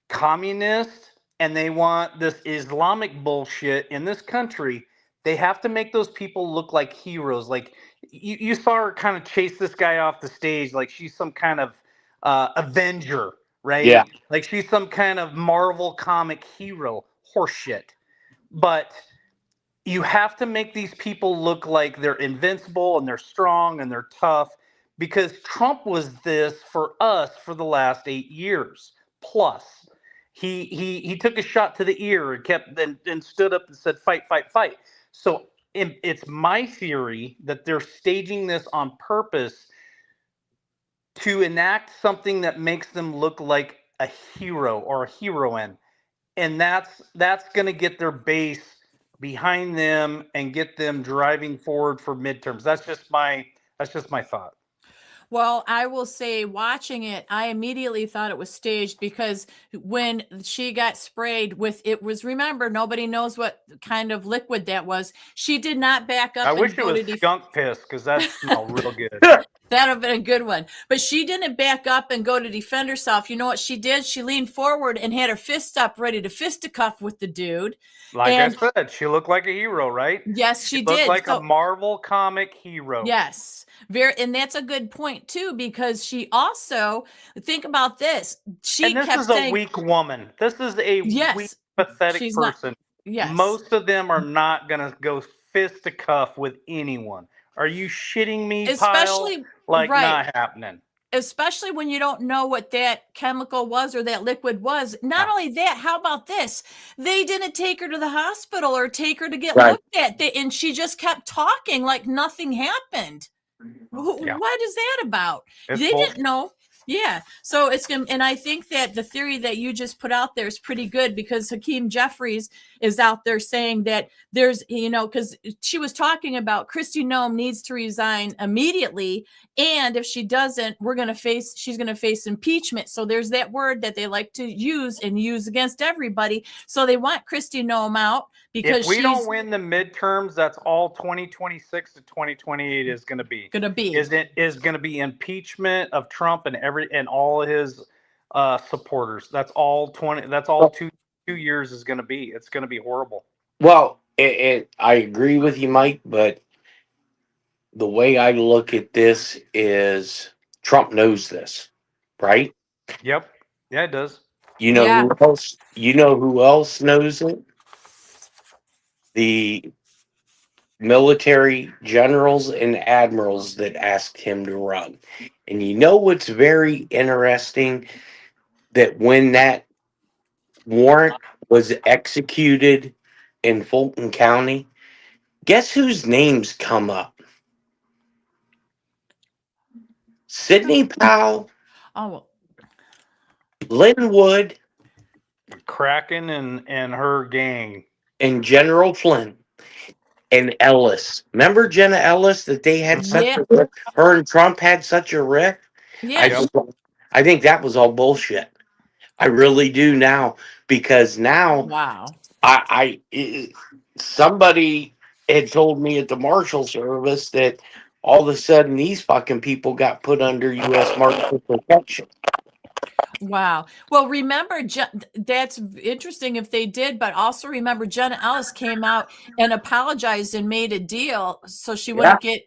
communists and they want this Islamic bullshit in this country. They have to make those people look like heroes. Like you saw her kind of chase this guy off the stage like she's some kind of Avenger, Yeah. right? Like she's some kind of Marvel comic hero. Horseshit. But you have to make these people look like they're invincible and they're strong and they're tough, because Trump was this for us for the last 8 years plus. He took a shot to the ear and kept and stood up and said fight, fight, fight. So it's my theory that they're staging this on purpose to enact something that makes them look like a hero or a heroine, and that's going to get their base behind them and get them driving forward for midterms. That's just my thought. Well, I will say, watching it, I immediately thought it was staged because when she got sprayed with it was, remember, nobody knows what kind of liquid that was. She did not back I up wish and it go was to skunk piss because that smelled real good. That'd have been a good one. But she didn't back up and go to defend herself. You know what she did? She leaned forward and had her fist up, ready to fisticuff with the dude. Like I And said, she looked like a hero, right? yes, She she looked did. like a So Marvel comic hero. yes, and that's a good point too, because she also, think about this. She And this kept is a saying, weak woman. This is a weak, yes, pathetic she's not. person. Yes. Most of them are not going to go fisticuff with anyone. Are you shitting me, pile? Especially, Like, right. not happening. Especially when you don't know what that chemical was or that liquid was. Not Yeah. only that, how about this? They didn't take her to the hospital or take her to get Right. looked at. And she just kept talking like nothing happened. Yeah. What is that about? It's They bullshit. didn't know. Yeah. So it's going to, and I think that the theory that you just put out there is pretty good, because Hakeem Jeffries is out there saying that there's, because she was talking about Kristi Noem needs to resign immediately. And if she doesn't, she's going to face impeachment. So there's that word that they like to use and use against everybody. So they want Kristi Noem out because If we she's don't win the midterms, that's all 2026 to 2028 is going to be. going to be. Is going to be impeachment of Trump and all of his supporters. That's all 20. That's all 2 years is going to be. It's going to be horrible. Well, I agree with you, Mike, but the way I look at this is Trump knows this, right? Yep. Yeah, it does. You know Yeah. who else? You know who else knows it? The military generals and admirals that asked him to run. And you know what's very interesting? That when that warrant was executed in Fulton County, guess whose names come up? Sidney Powell, Oh, Lynn Wood, Kraken and her gang. and General Flynn and Ellis. Remember Jenna Ellis, that they had such yeah. a riff? Her and Trump had such a riff? I Yeah. Yep. I think that was all bullshit. I really do now, because now Wow. somebody had told me at the Marshal Service that all of a sudden these fucking people got put under U.S. Marshal protection. Wow. Well, remember, that's interesting if they did, but also remember, Jenna Ellis came out and apologized and made a deal so she Yeah. wouldn't get.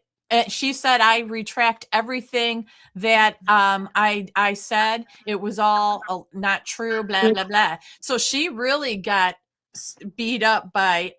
She said, "I retract everything that I said. It was all not true." Blah blah blah. So she really got beat up by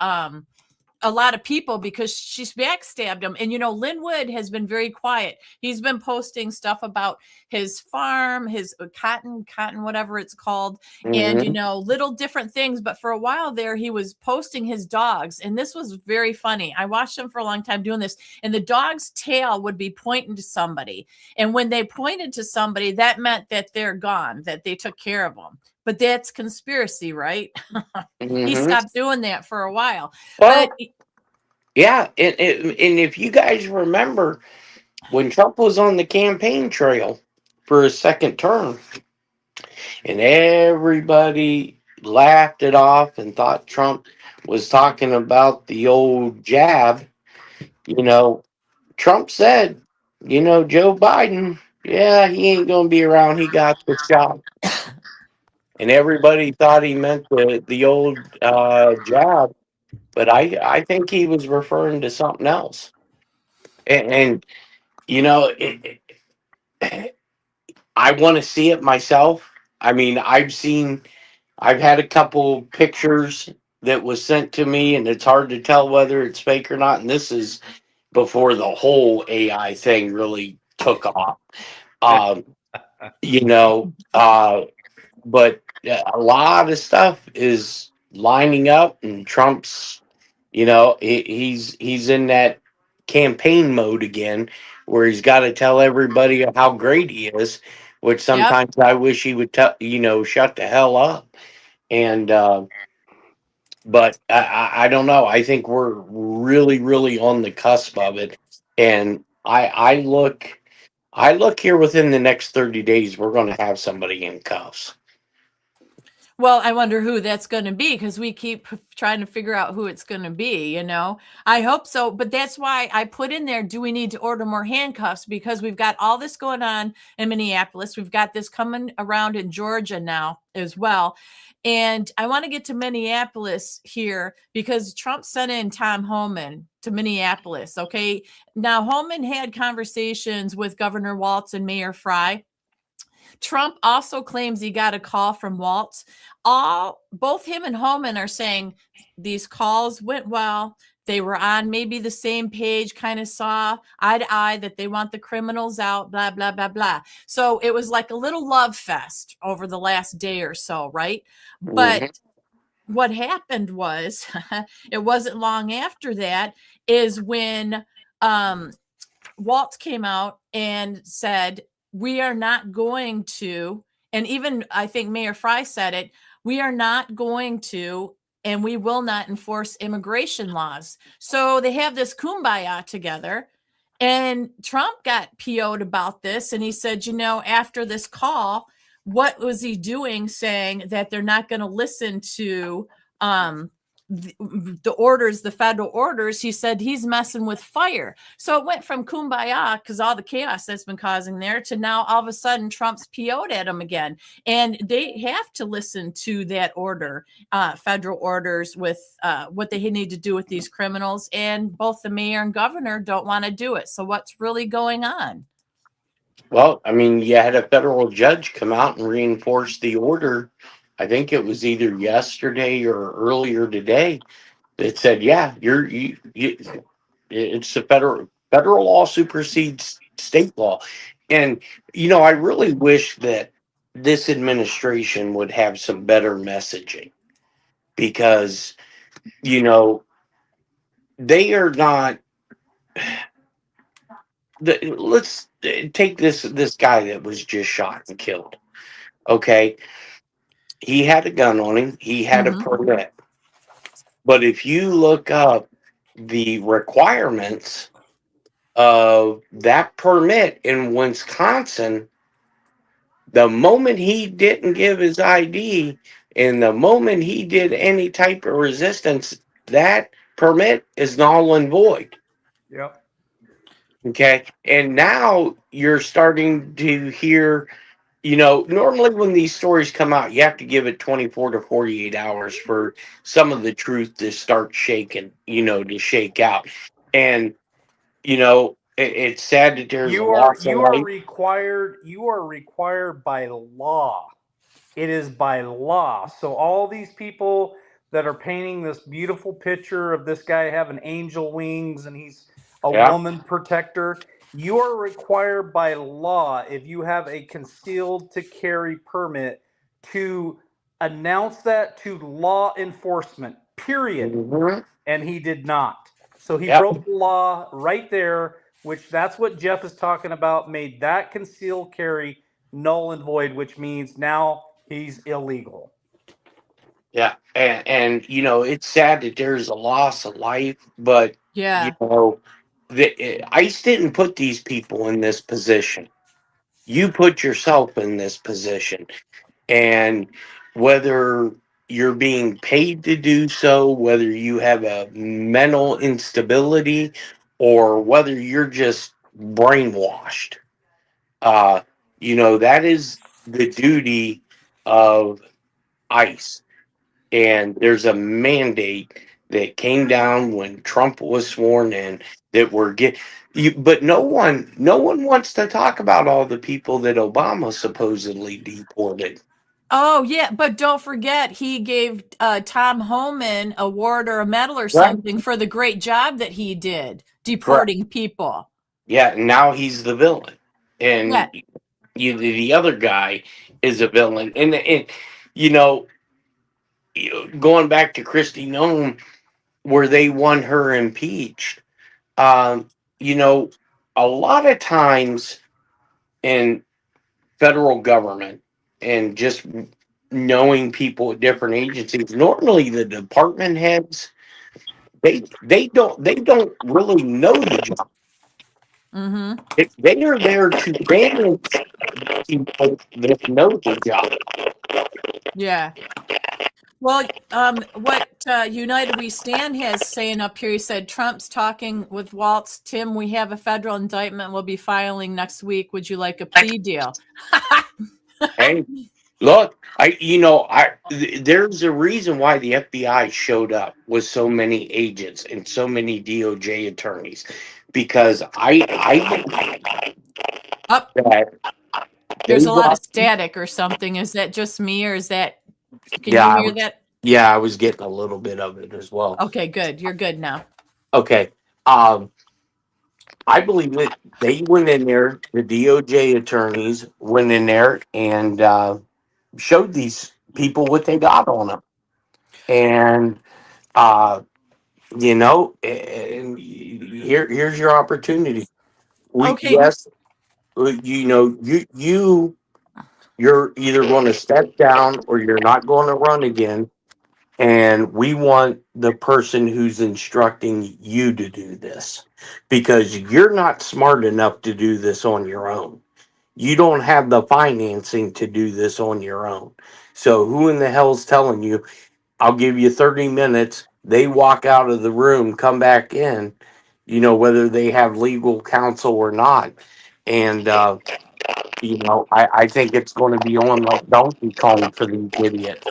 a lot of people because she's backstabbed him. And Linwood has been very quiet. He's been posting stuff about his farm, his cotton, whatever it's called, and Mhm. little different things. But for a while there, he was posting his dogs, and this was very funny. I watched him for a long time doing this, and the dog's tail would be pointing to somebody, and when they pointed to somebody, that meant that they're gone, that they took care of them. But that's conspiracy, right? He Mhm. stopped doing that for a while. Well, But yeah, and if you guys remember, when Trump was on the campaign trail for his second term, and everybody laughed it off and thought Trump was talking about the old jab, you know, Trump said, Joe Biden, yeah, he ain't going to be around. He got the shot. And everybody thought he meant the old jab, but I think he was referring to something else. And you know, I want to see it myself. I mean, I've had a couple pictures that was sent to me, and it's hard to tell whether it's fake or not. And this is before the whole AI thing really took off. Um, you know, but a lot of stuff is lining up, and Trump's, he's in that campaign mode again, where he's got to tell everybody how great he is, which Yep. sometimes I wish he would, shut the hell up. And but I don't know. I think we're really, really on the cusp of it, and I look here within the next 30 days, we're going to have somebody in cuffs. Well, I wonder who that's going to be because we keep trying to figure out who it's going to be, I hope so. But that's why I put in there, do we need to order more handcuffs? Because we've got all this going on in Minneapolis. We've got this coming around in Georgia now as well. And I want to get to Minneapolis here because Trump sent in Tom Homan to Minneapolis. Okay. Now, Homan had conversations with Governor Walz and Mayor Fry. Trump also claims he got a call from Walz. Both him and Homan are saying these calls went well. They were on maybe the same page, kind of saw eye to eye that they want the criminals out, blah, blah, blah, blah. So it was like a little love fest over the last day or so, right? But Mhm. what happened was, it wasn't long after that, is when Walt came out and said, we are not going to, and even I think Mayor Fry said it, we are not going to, and we will not enforce immigration laws. So they have this kumbaya together. And Trump got PO'd about this. And he said, after this call, what was he doing saying that they're not going to listen to um, the orders, the federal orders? He said he's messing with fire. So it went from kumbaya, because all the chaos that's been causing there, to now all of a sudden Trump's PO'd at him again. And they have to listen to that order, federal orders with what they need to do with these criminals. And both the mayor and governor don't want to do it. So what's really going on? Well, I mean, you had a federal judge come out and reinforce the order. I think it was either yesterday or earlier today that said, yeah, it's the federal law supersedes state law. And I really wish that this administration would have some better messaging, because you know they are not. Let's take this guy that was just shot and killed. Okay, he had a gun on him. He had a Mm-hmm. permit. But if you look up the requirements of that permit in Wisconsin, the moment he didn't give his ID and the moment he did any type of resistance, that permit is null and void. Yep. Okay. And now you're starting to hear, normally when these stories come out, you have to give it 24 to 48 hours for some of the truth to start shaking, to shake out. And, it's sad that there's a You are loss of you are life. required you are required by law. It is by law. So all these people that are painting this beautiful picture of this guy having angel wings and he's a Yeah. woman protector, you are required by law, if you have a concealed to carry permit, to announce that to law enforcement. Period. Mhm. And he did not. So he Yep. broke the law right there, which that's what Jeff is talking about, made that concealed carry null and void, which means now he's illegal. Yeah. And it's sad that there's a loss of life, but, you Yeah. know, ICE didn't put these people in this position. You put yourself in this position. And whether you're being paid to do so, whether you have a mental instability, or whether you're just brainwashed, uh, that is the duty of ICE. And there's a mandate that came down when Trump was sworn in that we're get you, but no one wants to talk about all the people that Obama supposedly deported. Oh yeah, but don't forget he gave Tom Homan a award or a medal or Right. something for the great job that he did Correct. deporting people. Yeah, now he's the villain, Yeah. and the other guy is a villain. And you know, going back to Christy Nome, where they won her impeached. Um, you know, a lot of times in federal government and just knowing people at different agencies, normally the department heads they don't really know the job. Mm-hmm. They are there to manage people that know the job. Yeah. Well, what United We Stand has saying up here, he said Trump's talking with Waltz. Tim, we have a federal indictment we'll be filing next week. Would you like a plea deal? Hey, look, there's a reason why the FBI showed up with so many agents and so many DOJ attorneys, because I Up, that they there's a lot of brought. static or something. Is that just me, or is that? Can Yeah, you hear that? yeah, I was getting a little bit of it as well. Okay, good. You're good now. Okay, I believe that they went in there. The DOJ attorneys went in there and showed these people what they got on them, and uh, and here's your opportunity. We Okay. yes, you're either going to step down or you're not going to run again, and we want the person who's instructing you to do this, because you're not smart enough to do this on your own. You don't have the financing to do this on your own. So who in the hell's telling you, I'll give you 30 minutes? They walk out of the room, come back in, whether they have legal counsel or not. And, I think it's going to be on like Donkey Kong for these idiots.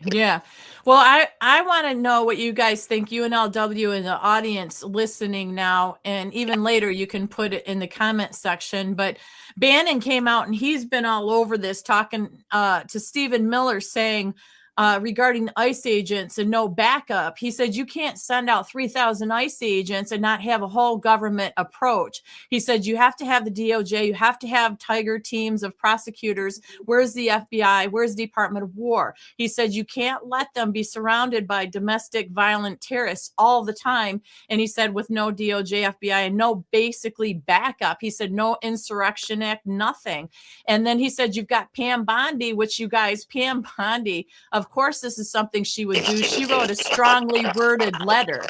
Yeah. Well, I want to know what you guys think, UNLW and the audience listening now, and even later you can put it in the comment section. But Bannon came out and he's been all over this, talking to Stephen Miller, saying regarding ICE agents and no backup. He said you can't send out 3,000 ICE agents and not have a whole government approach. He said you have to have the DOJ, you have to have tiger teams of prosecutors. Where's the FBI? Where's the Department of War? He said you can't let them be surrounded by domestic violent terrorists all the time. And he said with no DOJ, FBI, and no basically backup. He said no Insurrection Act, nothing. And then he said you've got Pam Bondi, which you guys, Pam Bondi, of course this is something she would do. She wrote a strongly worded letter.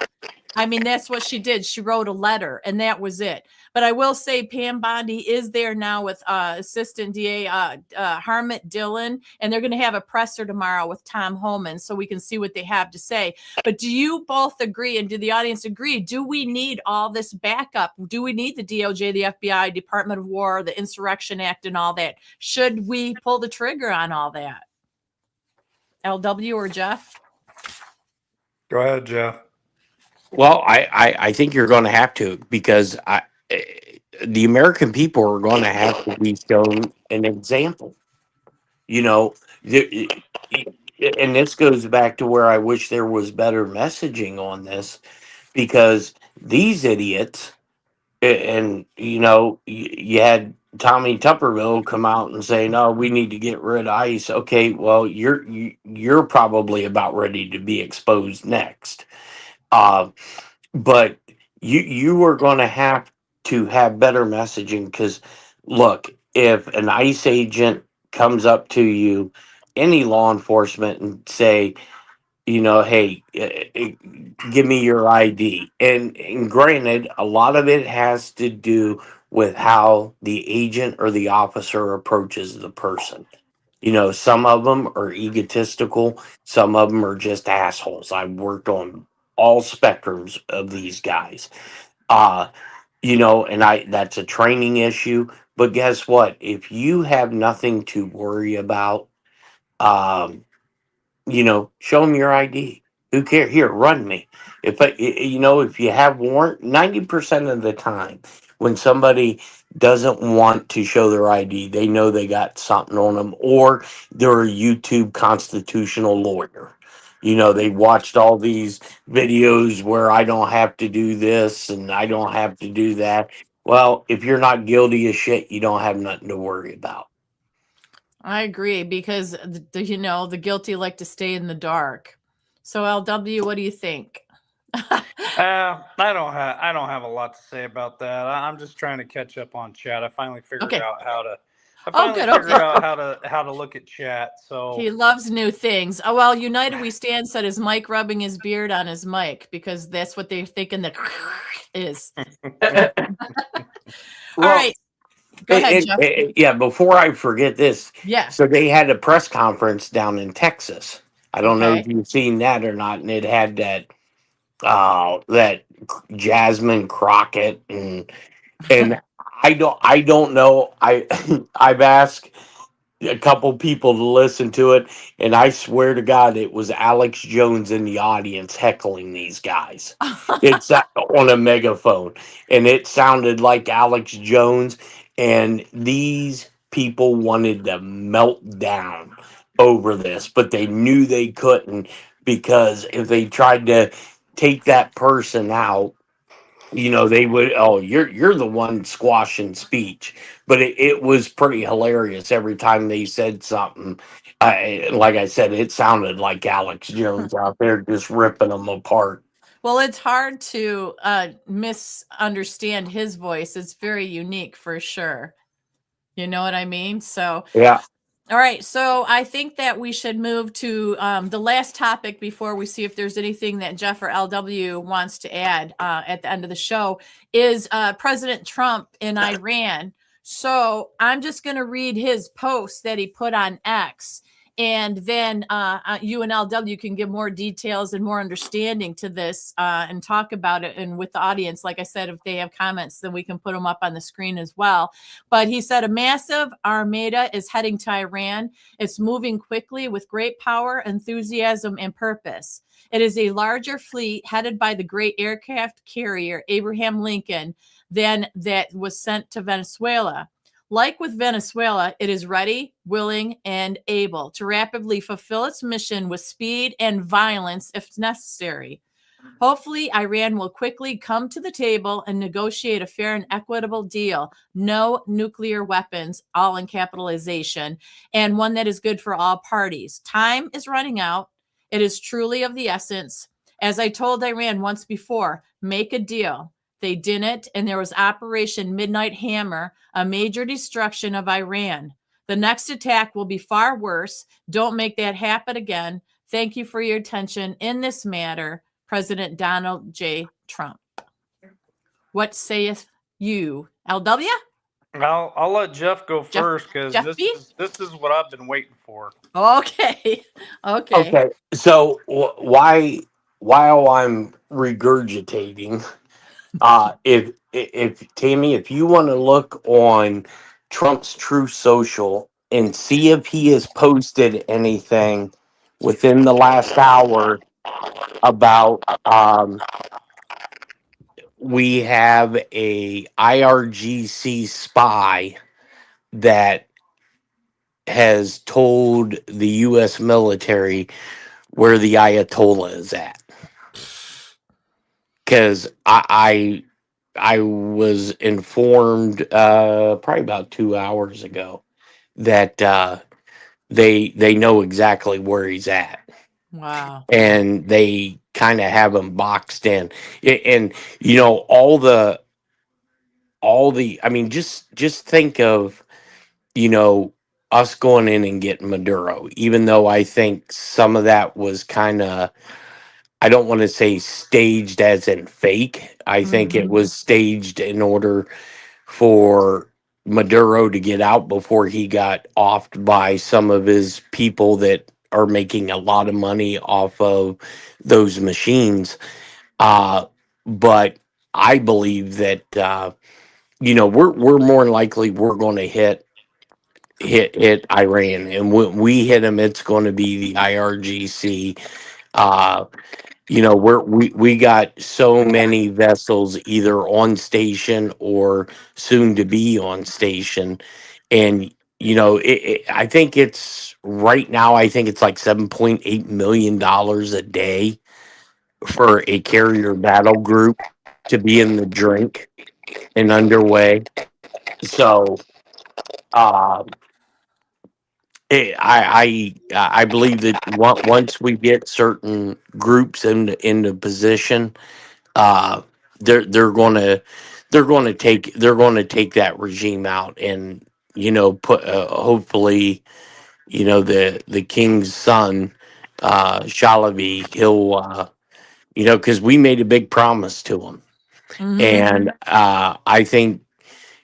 I mean, that's what she did. She wrote a letter, and that was it. But I will say Pam Bondi is there now with Assistant DA Harmit Dillon, and they're going to have a presser tomorrow with Tom Homan so we can see what they have to say. But do you both agree, and do the audience agree, do we need all this backup? Do we need the DOJ, the FBI, Department of War, the Insurrection Act, and all that? Should we pull the trigger on all that? LW or Jeff? Go ahead, Jeff. Well, I think you're going to have to, because the American people are going to have to be shown an example. You know, and this goes back to where I wish there was better messaging on this, because these idiots, and you had Tommy Tupperville come out and say, "No, we need to get rid of ICE." Okay, well, you're probably about ready to be exposed next. Uh, but you are going to have better messaging, because look, if an ICE agent comes up to you, any law enforcement, and say, hey, give me your ID. And granted, a lot of it has to do with how the agent or the officer approaches the person. Some of them are egotistical, some of them are just assholes. I've worked on all spectrums of these guys. Uh, and that's a training issue. But guess what? If you have nothing to worry about, um, show them your ID. Who cares? Here, run me. If you have warrant, 90% of the time, when somebody doesn't want to show their ID, they know they got something on them, or they're a YouTube constitutional lawyer. They watched all these videos where I don't have to do this and I don't have to do that. Well, if you're not guilty of shit, you don't have nothing to worry about. I agree because the guilty like to stay in the dark. So LW, what do you think? I don't have a lot to say about that. I'm just trying to catch up on chat. I finally figured Okay. out how to. I Oh, finally good. figured Okay. out how to look at chat. So He loves new things. Oh, well, United We Stand said his mic rubbing his beard on his mic because that's what they're thinking the is. All right. Go ahead, Jeff. Yeah, before I forget this, Yeah. so they had a press conference down in Texas. I don't know if Okay. you've seen that or not, and it had that Jasmine Crockett and I don't know. I've asked a couple people to listen to it, and I swear to God, it was Alex Jones in the audience heckling these guys. It's on a megaphone, and it sounded like Alex Jones, and these people wanted to melt down over this, but they knew they couldn't because if they tried to take that person out, they would, oh, you're the one squashing speech. But it was pretty hilarious every time they said something. Like I said, it sounded like Alex Jones out there just ripping them apart. Well, it's hard to misunderstand his voice. It's very unique for sure. You know what I mean? So Yeah. all right, so I think that we should move to the last topic before we see if there's anything that Jeff or LW wants to add at the end of the show is President Trump in Iran. So I'm just going to read his post that he put on X, and then you and LW can give more details and more understanding to this and talk about it. And with the audience, like I said, if they have comments, then we can put them up on the screen as well. But he said a massive armada is heading to Iran. It's moving quickly with great power, enthusiasm, and purpose. It is a larger fleet headed by the great aircraft carrier Abraham Lincoln than that was sent to Venezuela. Like with Venezuela, it is ready, willing, and able to rapidly fulfill its mission with speed and violence if necessary. Hopefully, Iran will quickly come to the table and negotiate a fair and equitable deal. No nuclear weapons, all in capitalization, and one that is good for all parties. Time is running out. It is truly of the essence. As I told Iran once before, make a deal. They didn't, and there was Operation Midnight Hammer, a major destruction of Iran. The next attack will be far worse. Don't make that happen again. Thank you for your attention in this matter. President Donald J. Trump. What sayeth you, LW? I'll let Jeff go first because this is what I've been waiting for. Okay. Okay. So while I'm regurgitating, if Tammy, if you want to look on Trump's True Social and see if he has posted anything within the last hour about we have a IRGC spy that has told the U.S. military where the Ayatollah is at. Because I was informed probably about 2 hours ago that they know exactly where he's at. Wow. And they kind of have him boxed in. And all the I mean just think of, us going in and getting Maduro, even though I think some of that was kind of, I don't want to say staged as in fake. I think it Mhm. was staged in order for Maduro to get out before he got offed by some of his people that are making a lot of money off of those machines. Uh, but I believe that we're more likely we're going to hit Iran, and when we hit them, it's going to be the IRGC. Uh, we got so many vessels either on station or soon to be on station, and I think it's right now. I think it's like $7.8 million a day for a carrier battle group to be in the drink and underway. So. Uh, I believe that once we get certain groups into position, uh, they're going to take that regime out, and put hopefully the king's son, Shalabi, he'll because we made a big promise to him, Mhm. and I think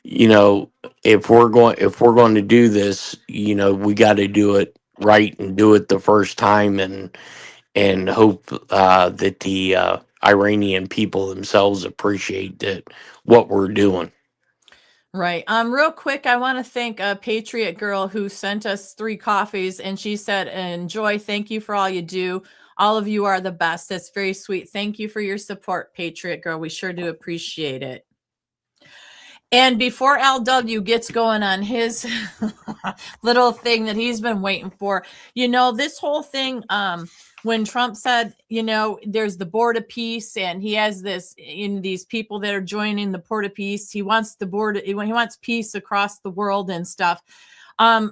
you know if we're going to do this, we got to do it right and do it the first time, and hope that the Iranian people themselves appreciate that what we're doing. Right. Real quick, I want to thank a Patriot girl who sent us 3 coffees, and she said, "Enjoy. Thank you for all you do. All of you are the best." That's very sweet. Thank you for your support, Patriot girl. We sure do appreciate it. And before LW gets going on his little thing that he's been waiting for, this whole thing, when Trump said, there's the board of peace, and he has these people that are joining the board of peace. He wants he wants peace across the world and stuff.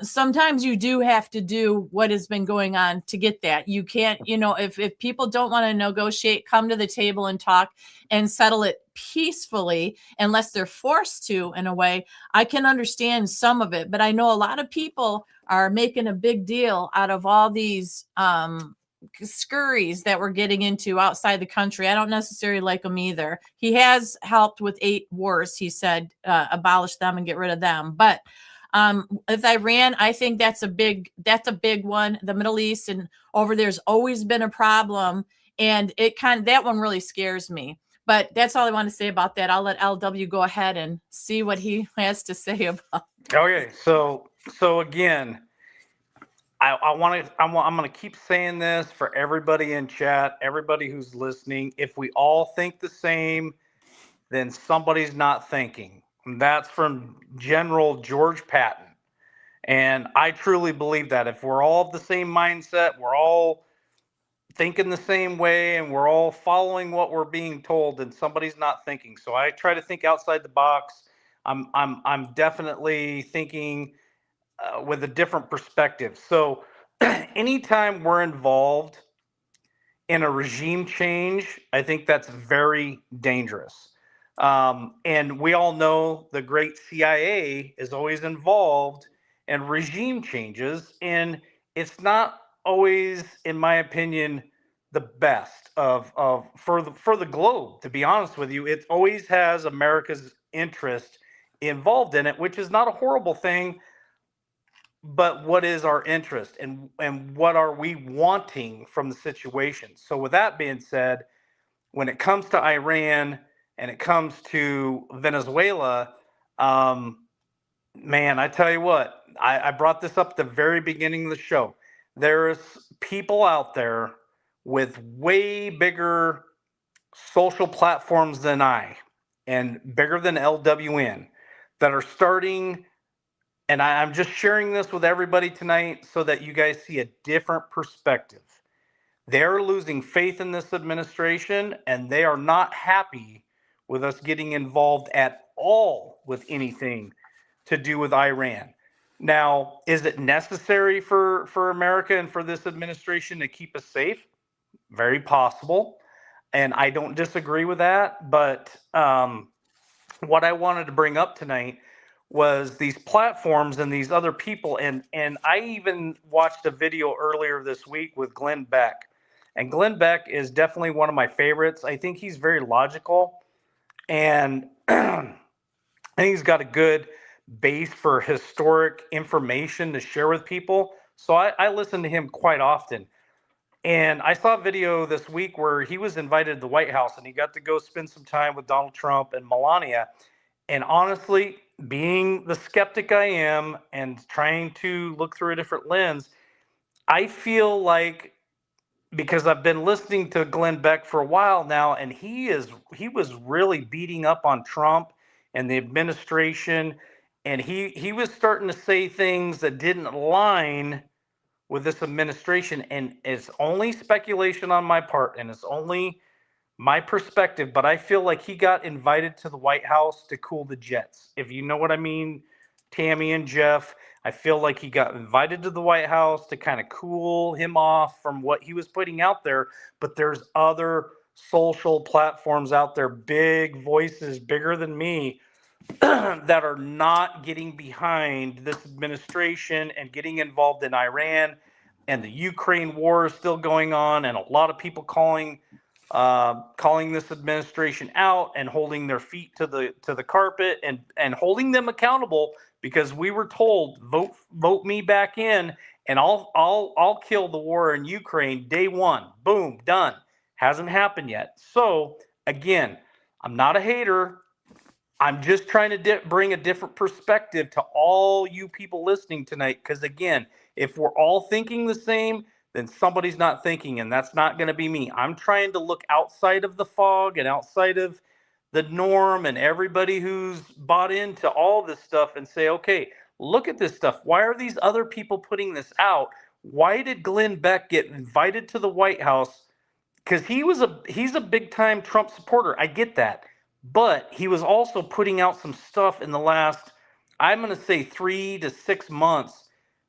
Sometimes you do have to do what has been going on to get that. You can't, if people don't want to negotiate, come to the table and talk and settle it peacefully, unless they're forced to, in a way. I can understand some of it, but I know a lot of people are making a big deal out of all these scurries that we're getting into outside the country. I don't necessarily like them either. He has helped with 8 wars, he said, abolish them and get rid of them. But with Iran, I think that's a big one. The Middle East and over there's always been a problem, and that one really scares me. But that's all I want to say about that. I'll let LW go ahead and see what he has to say about. Okay, so again, I'm going to keep saying this for everybody in chat, everybody who's listening. If we all think the same, then somebody's not thinking. And that's from General George Patton. And I truly believe that if we're all of the same mindset, we're all thinking the same way, and we're all following what we're being told, then somebody's not thinking. So I try to think outside the box. I'm definitely thinking with a different perspective. So anytime we're involved in a regime change, I think that's very dangerous. And we all know the great CIA is always involved in regime changes, and it's not always, in my opinion, the best of for the globe. To be honest with you, it always has America's interest involved in it, which is not a horrible thing, but what is our interest, and what are we wanting from the situation? So with that being said, when it comes to Iran and it comes to Venezuela, um, man, I tell you what, I brought this up at the very beginning of the show. There's people out there with way bigger social platforms than I, and bigger than LWN, that are starting, and I'm just sharing this with everybody tonight so that you guys see a different perspective. They're losing faith in this administration, and they are not happy with us getting involved at all with anything to do with Iran. Now, is it necessary for America and for this administration to keep us safe? Very possible. And I don't disagree with that. But what I wanted to bring up tonight was these platforms and these other people, and I even watched a video earlier this week with Glenn Beck. And Glenn Beck is definitely one of my favorites. I think he's very logical, and I think he's got a good base for historic information to share with people. So I listen to him quite often. And I saw a video this week where he was invited to the White House and he got to go spend some time with Donald Trump and Melania. And honestly, being the skeptic I am and trying to look through a different lens, I feel like, because I've been listening to Glenn Beck for a while now, and he was really beating up on Trump and the administration, and he was starting to say things that didn't align with this administration. And it's only speculation on my part, and it's only my perspective, but I feel like he got invited to the White House to cool the jets. If you know what I mean, Tammy and Jeff, I feel like he got invited to the White House to kind of cool him off from what he was putting out there. But there's other social platforms out there, big voices, bigger than me, that are not getting behind this administration and getting involved in Iran, and the Ukraine war is still going on, and a lot of people calling this administration out and holding their feet to the carpet, and holding them accountable, because we were told vote me back in and I'll kill the war in Ukraine day one. Boom, done. Hasn't happened yet. So again, I'm not a hater. I'm just trying to bring a different perspective to all you people listening tonight. Because again, if we're all thinking the same, then somebody's not thinking, and that's not going to be me. I'm trying to look outside of the fog and outside of the norm and everybody who's bought into all this stuff and say, okay, look at this stuff. Why are these other people putting this out? Why did Glenn Beck get invited to the White House? Because he's a big time Trump supporter. I get that. But he was also putting out some stuff in the last, I'm going to say 3 to 6 months,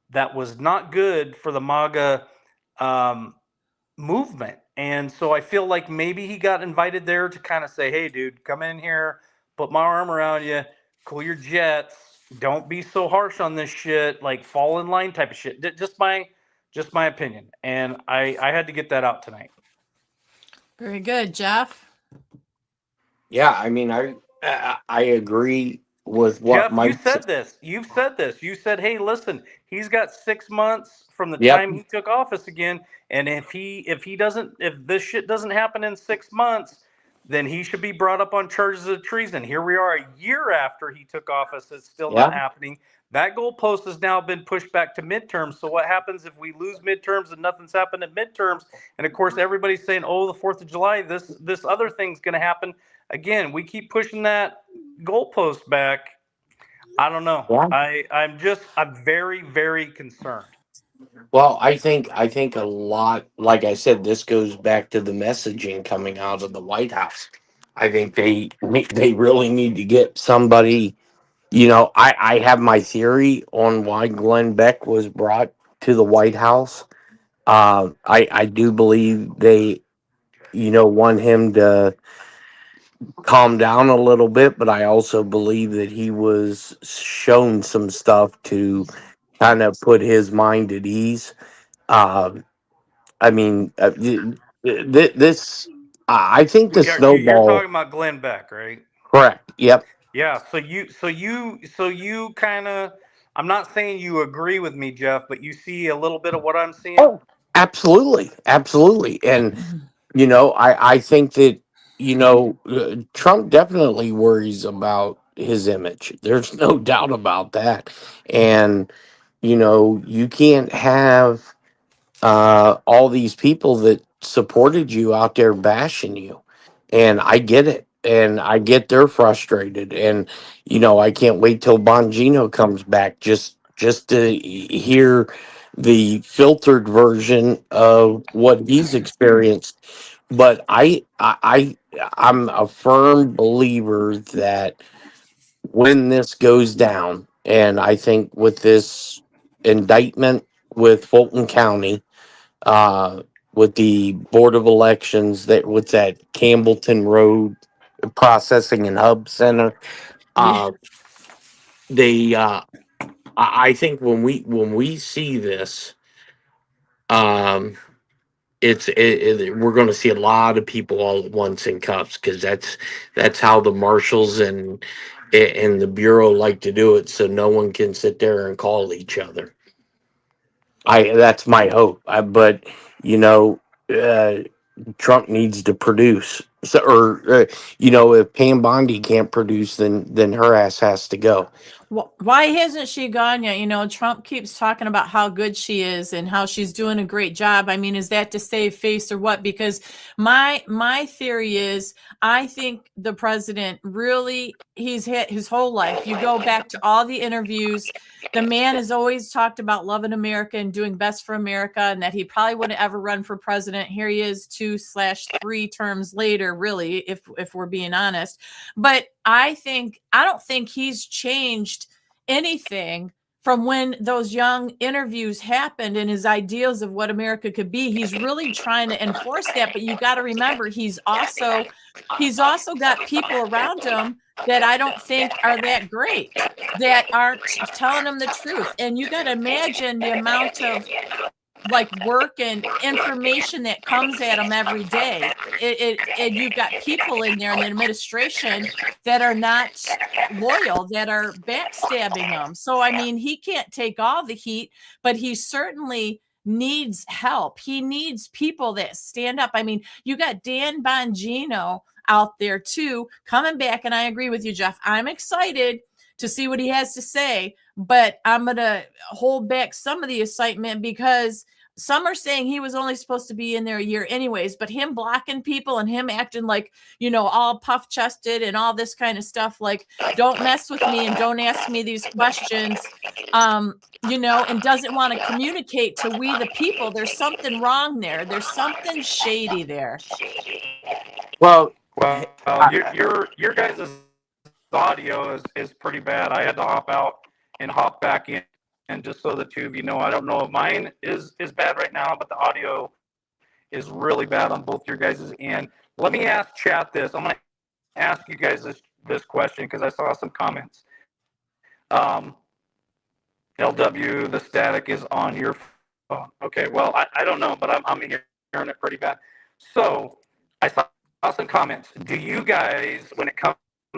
that was not good for the MAGA um, movement. And so I feel like maybe he got invited there to kind of say, hey, dude, come in here, put my arm around you, cool your jets. Don't be so harsh on this shit, like fall in line type of shit. Just my opinion. And I had to get that out tonight. Very good, Jeff. Yeah, I mean, I agree with what Jeff, you Mike said. said this. You've said this. You said, "Hey, listen, he's got 6 months from the Yep. time he took office again, and if this shit doesn't happen in 6 months, then he should be brought up on charges of treason." Here we are, a year after he took office. It's still not Yeah. happening. That goalpost has now been pushed back to midterms. So what happens if we lose midterms and nothing's happened at midterms? And of course, everybody's saying, "Oh, the 4th of July, this other thing's going to happen." Again, we keep pushing that goalpost back. I don't know. Yeah. I'm very, very concerned. Well, I think a lot, like I said, this goes back to the messaging coming out of the White House. I think they really need to get somebody. I have my theory on why Glenn Beck was brought to the White House. I do believe they, want him to calm down a little bit, but I also believe that he was shown some stuff to kind of put his mind at ease. Um, I mean, this, I think the You're snowball, talking about Glenn Beck, right? correct. Yep. Yeah. So you kind of. I'm not saying you agree with me, Jeff, but you see a little bit of what I'm seeing. Oh, absolutely. Absolutely. And, I think that, Trump definitely worries about his image. There's no doubt about that. And, you can't have all these people that supported you out there bashing you. And I get it. And I get they're frustrated. And, I can't wait till Bongino comes back just to hear the filtered version of what he's experienced. But I'm a firm believer that when this goes down, and I think with this indictment with Fulton County, uh, with the Board of Elections, that with that Campbellton Road Processing and Hub Center. Yeah. Uh, they I think when we see this, um we're going to see a lot of people all at once in cuffs, because that's how the marshals and the bureau like to do it, so no one can sit there and call each other. I That's my hope. But you know, uh, Trump needs to produce. So, or if Pam Bondi can't produce, then her ass has to go. Why hasn't she gone yet? Trump keeps talking about how good she is and how she's doing a great job. I mean, is that to save face or what? Because my theory is, I think the president really, he's hit his whole life. You go back to all the interviews, the man has always talked about loving America and doing best for America, and that he probably wouldn't ever run for president. Here he is 2/3 terms later, really, if we're being honest. But I don't think he's changed anything from when those young interviews happened and his ideals of what America could be. He's really trying to enforce that, but you got to remember, he's also got people around him that I don't think are that great, that aren't telling him the truth. And you got to imagine the amount of work and information that comes at them every day. And you've got people in there in the administration that are not loyal, that are backstabbing them. So I mean, he can't take all the heat, but he certainly needs help. He needs people that stand up. I mean, you got Dan Bongino out there too, coming back. And I agree with you, Jeff. I'm excited to see what he has to say, but I'm going to hold back some of the excitement, because some are saying he was only supposed to be in there a year anyways, but him blocking people and him acting like, all puff chested and all this kind of stuff, like, don't mess with me and don't ask me these questions, and doesn't want to communicate to we the people. There's something wrong there. There's something shady there. Well, Well, your guys' audio is pretty bad. I had to hop out and hop back in, and just so the two of you know, I don't know if mine is bad right now, but the audio is really bad on both your guys' end. Let me ask chat this. I'm going to ask you guys this question, because I saw some comments. LW, the static is on your phone. Okay, well, I don't know, but I'm hearing it pretty bad. So I saw some comments. Do you guys, when it comes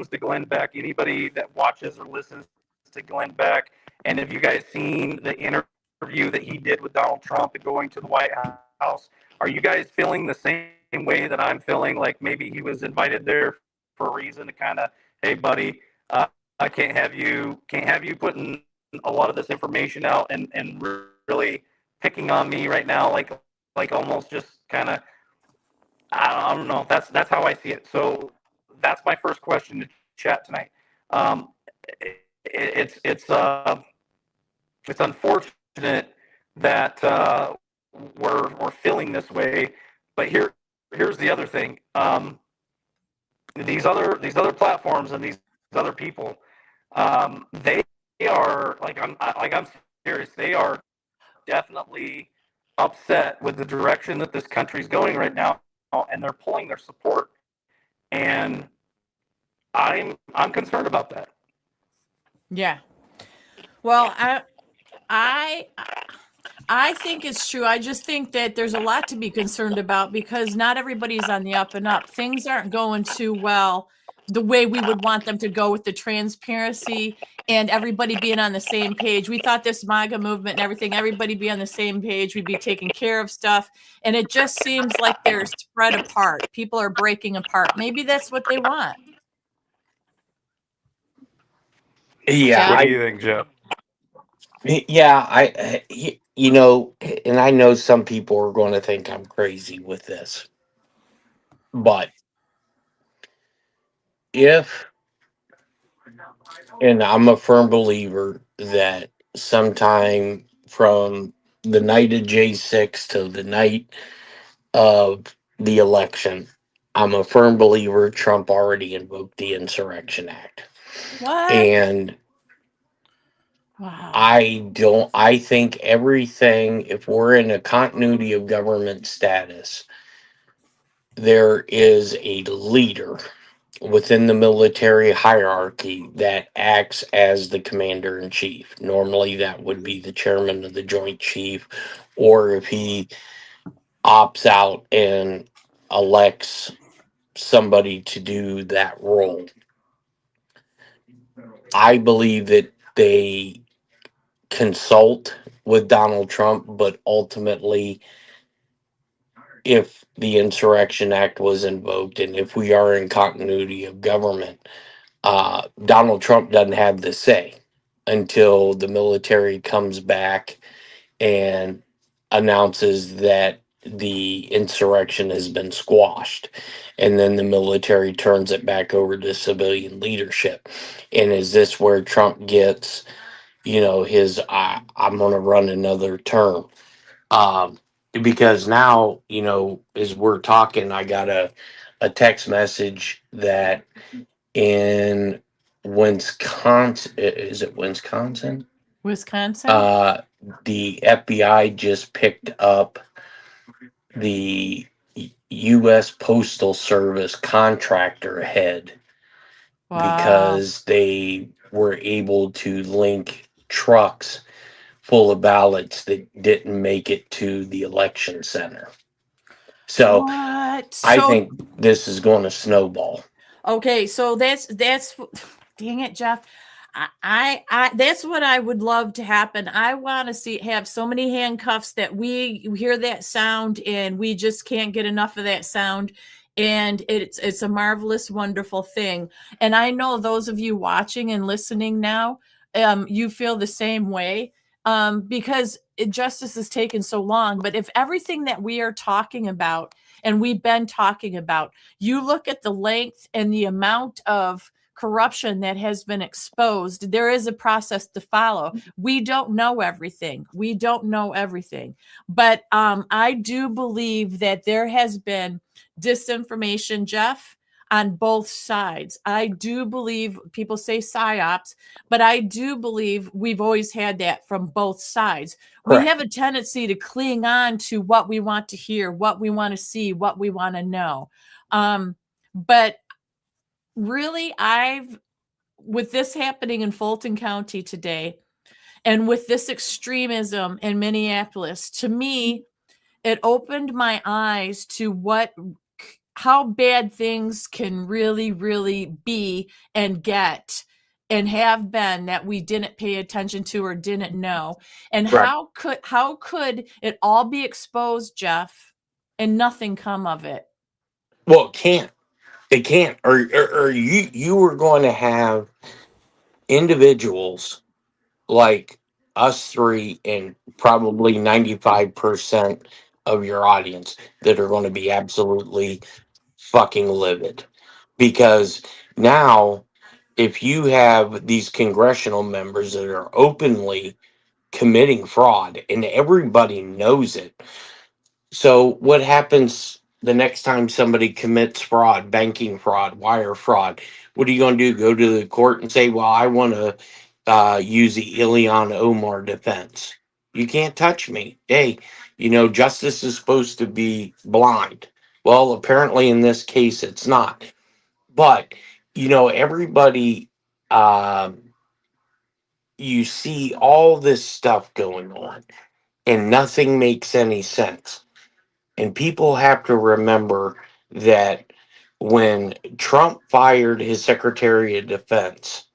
to Glenn Beck, anybody that watches or listens to Glenn Beck, and have you guys seen the interview that he did with Donald Trump and going to the White House, are you guys feeling the same way that I'm feeling? Like maybe he was invited there for a reason to kind of, hey buddy, I can't have you putting a lot of this information out and really picking on me right now, like almost just kind of, I don't know. That's how I see it. So that's my first question to chat tonight. It's unfortunate that we're feeling this way, but here's the other thing. These other platforms and these other people, they are I'm serious. They are definitely upset with the direction that this country's going right now, and they're pulling their support. And I'm concerned about that. Yeah. Well, I think it's true. I just think that there's a lot to be concerned about, because not everybody's on the up and up. Things aren't going too well the way we would want them to go, with the transparency and everybody being on the same page. We thought this MAGA movement and everything, everybody be on the same page, we'd be taking care of stuff. And it just seems like they're spread apart. People are breaking apart. Maybe that's what they want. yeah, What do Jeff? you think, Jeff? and I know some people are going to think I'm crazy with this, but if, and I'm a firm believer that sometime from the night of J6 to the night of the election, I'm a firm believer Trump already invoked the Insurrection Act. What? And Wow. I think everything, if we're in a continuity of government status, there is a leader within the military hierarchy that acts as the commander in chief. Normally, that would be the chairman of the Joint Chief, or if he opts out and elects somebody to do that role. I believe that they consult with Donald Trump, but ultimately, if the Insurrection Act was invoked and if we are in continuity of government, Donald Trump doesn't have the say until the military comes back and announces that the insurrection has been squashed. And then the military turns it back over to civilian leadership. And is this where Trump gets, his, I'm going to run another term? Um, because now, as we're talking, I got a text message that in Wisconsin, is it Wisconsin? Wisconsin? Uh, the FBI just picked up the U.S. Postal Service contractor head Wow. because they were able to link trucks full of ballots that didn't make it to the election center. So What? I So think this is going to snowball. okay, so that's dang it, Jeff. I that's what I would love to happen. I want to have so many handcuffs that we hear that sound and we just can't get enough of that sound. And it's a marvelous, wonderful thing. And I know those of you watching and listening now, you feel the same way. Because justice has taken so long. But if everything that we are talking about and we've been talking about, you look at the length and the amount of corruption that has been exposed, there is a process to follow. We don't know everything. We don't know everything. But I do believe that there has been disinformation, Jeff, on both sides. I do believe people say psyops, but I do believe we've always had that from both sides. We Correct. have a tendency to cling on to what we want to hear, what we want to see, what we want to know. But really, with this happening in Fulton County today, and with this extremism in Minneapolis, to me, it opened my eyes to how bad things can really, really be and get and have been that we didn't pay attention to or didn't know. And Right. how could it all be exposed, Jeff, and nothing come of it? Well, it can't. It can't. Or you were going to have individuals like us three and probably 95% of your audience that are going to be absolutely fucking livid. Because now, if you have these congressional members that are openly committing fraud and everybody knows it, so what happens the next time somebody commits fraud, banking fraud, wire fraud? What are you going to do? Go to the court and say, "Well, I want to use the Ileana Omar defense." You can't touch me. Hey, justice is supposed to be blind. Well, apparently in this case, it's not. But everybody, um, you see all this stuff going on, and nothing makes any sense. And people have to remember that when Trump fired his Secretary of Defense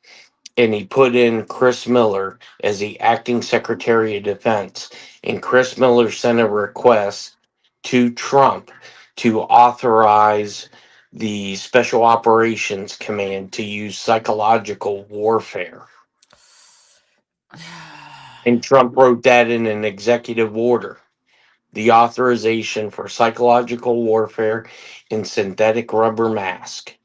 and he put in Chris Miller as the acting Secretary of Defense, and Chris Miller sent a request to Trump to authorize the Special Operations Command to use psychological warfare. And Trump wrote that in an executive order, the authorization for psychological warfare in synthetic rubber mask.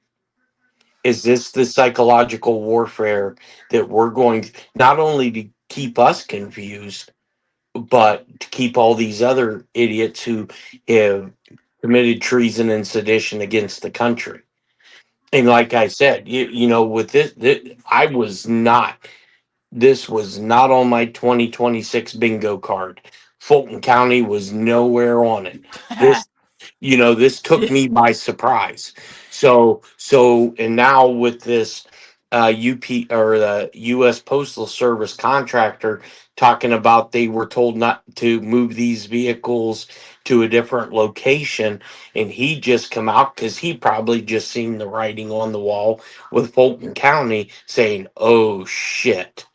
Is this the psychological warfare that we're going not only to keep us confused, but to keep all these other idiots who have committed treason and sedition against the country? And like I said, with this, this was not on my 2026 bingo card. Fulton County was nowhere on it. This This took me by surprise. And now with this UP or the U.S. Postal Service contractor talking about they were told not to move these vehicles to a different location, and he just come out because he probably just seen the writing on the wall with Fulton County saying, "Oh shit,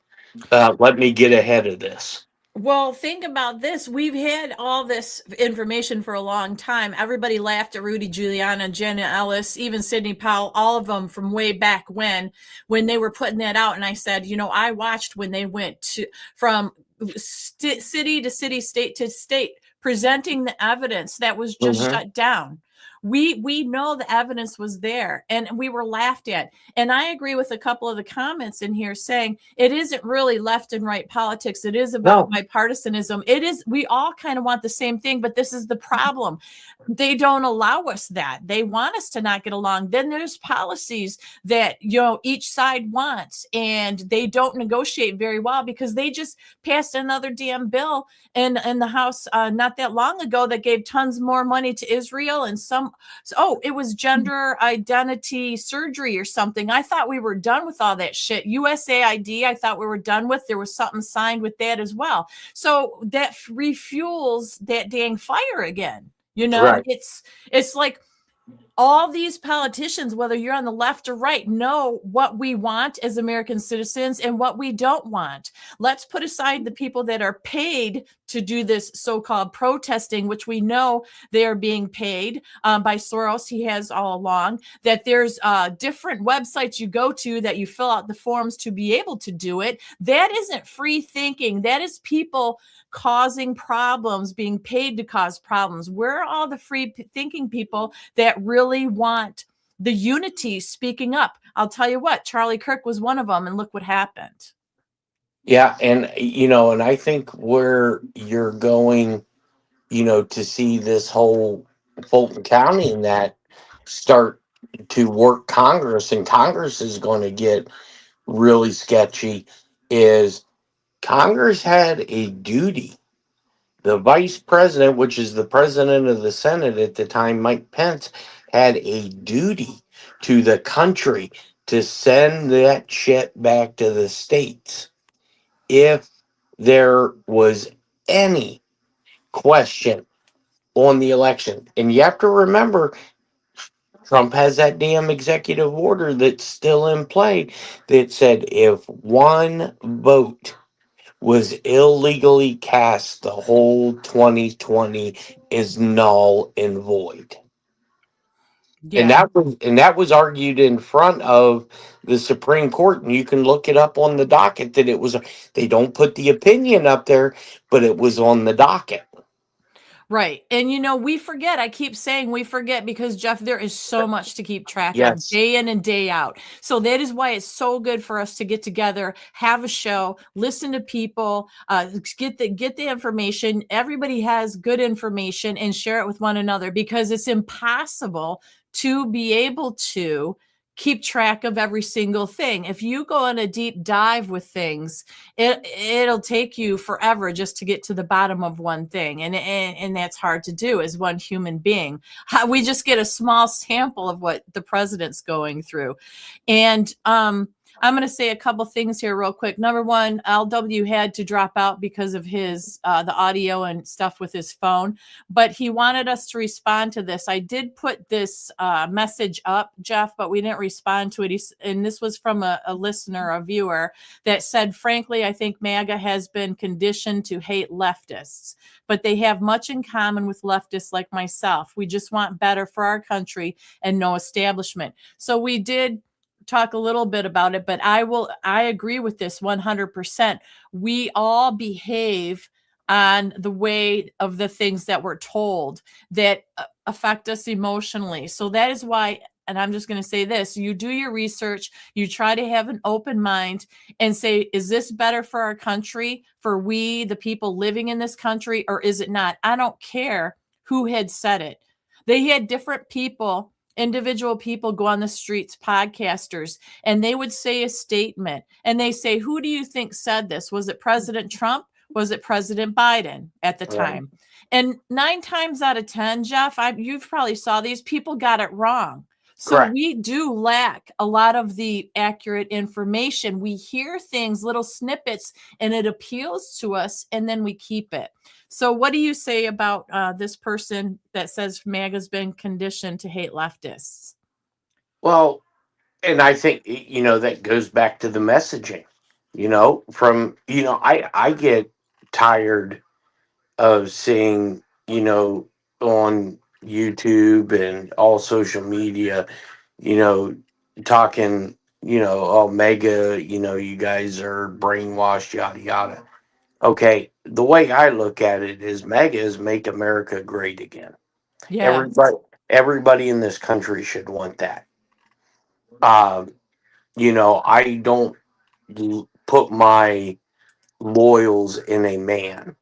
let me get ahead of this." Well, think about this. We've had all this information for a long time. Everybody laughed at Rudy Giuliani, Jenna Ellis, even Sidney Powell, all of them from way back when they were putting that out. And I said, I watched when they went from city to city, state to state, presenting the evidence that was just shut down. We know the evidence was there, and we were laughed at. And I agree with a couple of the comments in here saying it isn't really left and right politics. It is about bipartisanism. It is, we all kind of want the same thing, but this is the problem. They don't allow us that. They want us to not get along. Then there's policies that, each side wants, and they don't negotiate very well because they just passed another damn bill in the House not that long ago that gave tons more money to Israel and it was gender identity surgery or something. I thought we were done with all that shit. USAID, I thought we were done with. There was something signed with that as well. So that refuels that dang fire again. Right. It's like all these politicians, whether you're on the left or right, know what we want as American citizens and what we don't want. Let's put aside the people that are paid to do this so-called protesting, which we know they are being paid by Soros. He has all along. That there's different websites you go to that you fill out the forms to be able to do it. That isn't free thinking. That is people causing problems, being paid to cause problems. Where are all the free thinking people that really want the unity speaking up? I'll tell you what, Charlie Kirk was one of them, and look what happened. Yeah, and and I think where you're going, to see this whole Fulton County and that start to work Congress, and Congress is going to get really sketchy, is Congress had a duty. The vice president, which is the president of the Senate at the time, Mike Pence, had a duty to the country to send that shit back to the states if there was any question on the election. And you have to remember, Trump has that damn executive order that's still in play that said if one vote was illegally cast, the whole 2020 is null and void. And that was argued in front of the Supreme Court, and you can look it up on the docket that it was. They don't put the opinion up there, but it was on the docket. Right. And we forget. I keep saying we forget because, Jeff, there is so much to keep track of day in and day out. So that is why it's so good for us to get together, have a show, listen to people, get the information. Everybody has good information and share it with one another, because it's impossible to be able to keep track of every single thing. If you go on a deep dive with things, it'll take you forever just to get to the bottom of one thing. And that's hard to do as one human being. We just get a small sample of what the president's going through. And I'm going to say a couple things here real quick. Number one, LW had to drop out because of his the audio and stuff with his phone, but he wanted us to respond to this. I did put this message up, Jeff, but we didn't respond to it. And this was from a listener, a viewer, that said, frankly, I think MAGA has been conditioned to hate leftists, but they have much in common with leftists like myself. We just want better for our country and no establishment. So we did talk a little bit about it, but I agree with this 100%. We all behave on the way of the things that we're told that affect us emotionally. So that is why, and I'm just going to say this, you do your research, you try to have an open mind and say, is this better for our country, for we, the people living in this country, or is it not? I don't care who had said it. They had different people, individual people go on the streets, podcasters, and they would say a statement and they say, who do you think said this? Was it President Trump? was it President Biden at the Right. time? And 9 times out of 10, Jeff, you've probably saw these people got it wrong. So Correct. we do lack a lot of the accurate information. We hear things, little snippets, and it appeals to us, and then we keep it. So what do you say about this person that says MAGA's been conditioned to hate leftists? Well, and I think that goes back to the messaging. From I get tired of seeing on YouTube and all social media, you know, talking, oh, mega, you guys are brainwashed, yada yada. Okay, the way I look at it is mega is make America great again. Yeah. Everybody in this country should want that. I don't put my loyals in a man,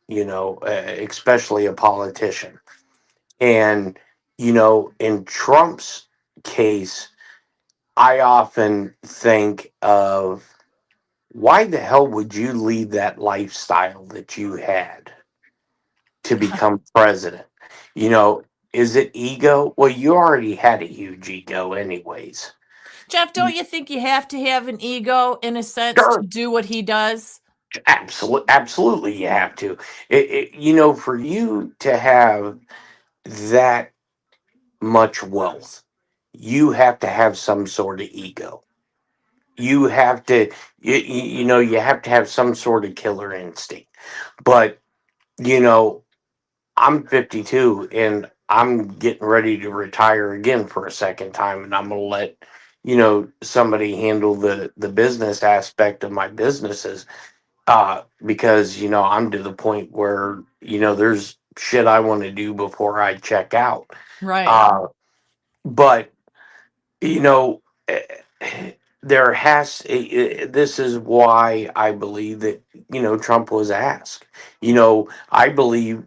especially a politician. And, in Trump's case, I often think of why the hell would you leave that lifestyle that you had to become president? You know, is it ego? Well, you already had a huge ego, anyways. Jeff, don't you think you have to have an ego in a sense to Sure, do what he does? absolutely, you have to. For you to have that much wealth, you have to have some sort of ego. You have to, you have to have some sort of killer instinct. But you know, I'm 52 and I'm getting ready to retire again for a second time, and I'm gonna let somebody handle the business aspect of my businesses because I'm to the point where there's shit I want to do before I check out. Right. Uh, but you know, eh, there has. This is why I believe that Trump was asked. I believe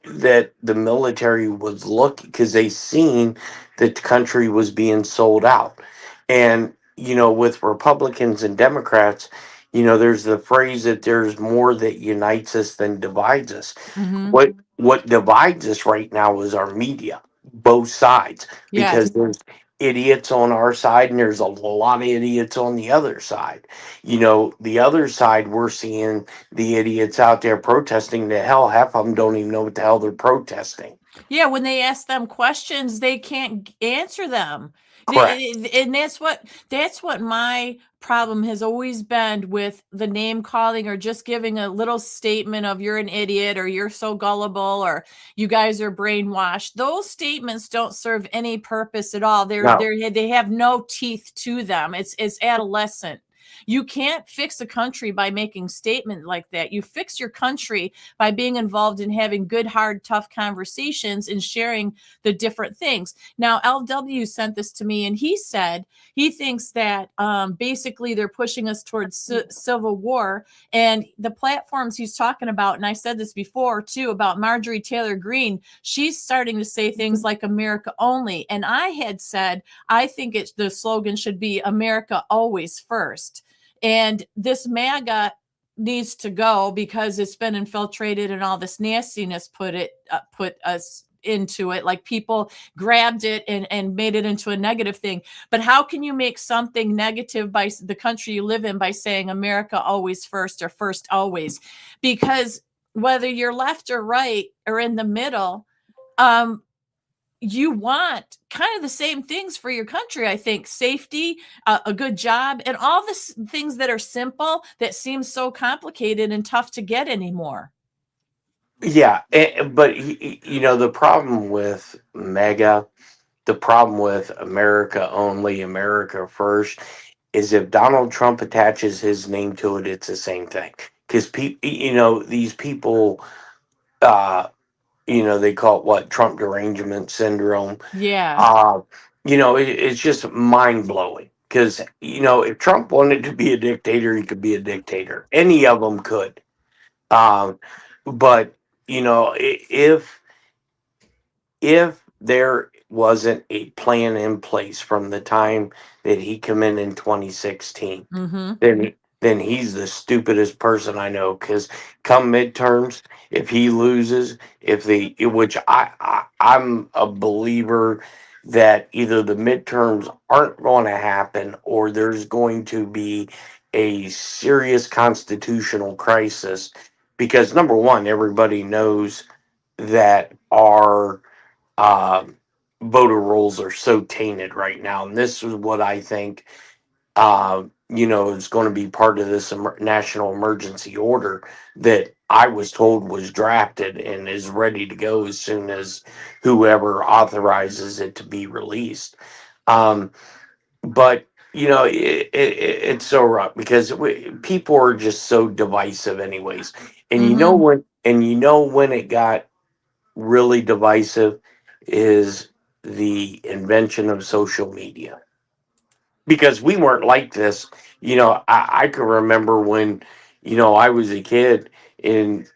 that the military was looking because they seen that the country was being sold out, and with Republicans and Democrats. There's the phrase that there's more that unites us than divides us. Mm-hmm. What divides us right now is our media, both sides, because Yes. there's idiots on our side and there's a lot of idiots on the other side. The other side, we're seeing the idiots out there protesting. The hell, half of them don't even know what the hell they're protesting. Yeah, when they ask them questions, they can't answer them. Correct. And that's what my problem has always been with the name calling or just giving a little statement of you're an idiot or you're so gullible or you guys are brainwashed. Those statements don't serve any purpose at all. No. They have no teeth to them. It's adolescent. You can't fix a country by making statements like that. You fix your country by being involved in having good, hard, tough conversations and sharing the different things. Now, LW sent this to me and he said he thinks that basically they're pushing us towards civil war, and the platforms he's talking about, and I said this before too, about Marjorie Taylor Greene, she's starting to say things like America only. And I had said, I think the slogan should be America always first. And this MAGA needs to go because it's been infiltrated and all this nastiness put us into it. Like people grabbed it and made it into a negative thing. But how can you make something negative by the country you live in by saying America always first or first always? Because whether you're left or right or in the middle, you want kind of the same things for your country. I think safety, a good job, and all the things that are simple that seem so complicated and tough to get anymore. Yeah, but the problem with mega, the problem with America only, America first, is if Donald Trump attaches his name to it, it's the same thing. Because these people, uh, they call it what, Trump derangement syndrome. Yeah. It's just mind blowing. Because if Trump wanted to be a dictator, he could be a dictator. Any of them could. Um, but if there wasn't a plan in place from the time that he came in 2016, Mm-hmm. then then he's the stupidest person I know. Because come midterms, if he loses, which I'm a believer that either the midterms aren't going to happen or there's going to be a serious constitutional crisis. Because number one, everybody knows that our um, voter rolls are so tainted right now, and this is what I think is going to be part of this national emergency order that I was told was drafted and is ready to go as soon as whoever authorizes it to be released. Um, but it's so rough because people are just so divisive, anyways. And Mm-hmm. when it got really divisive is the invention of social media, because we weren't like this. I can remember when, I was a kid, and,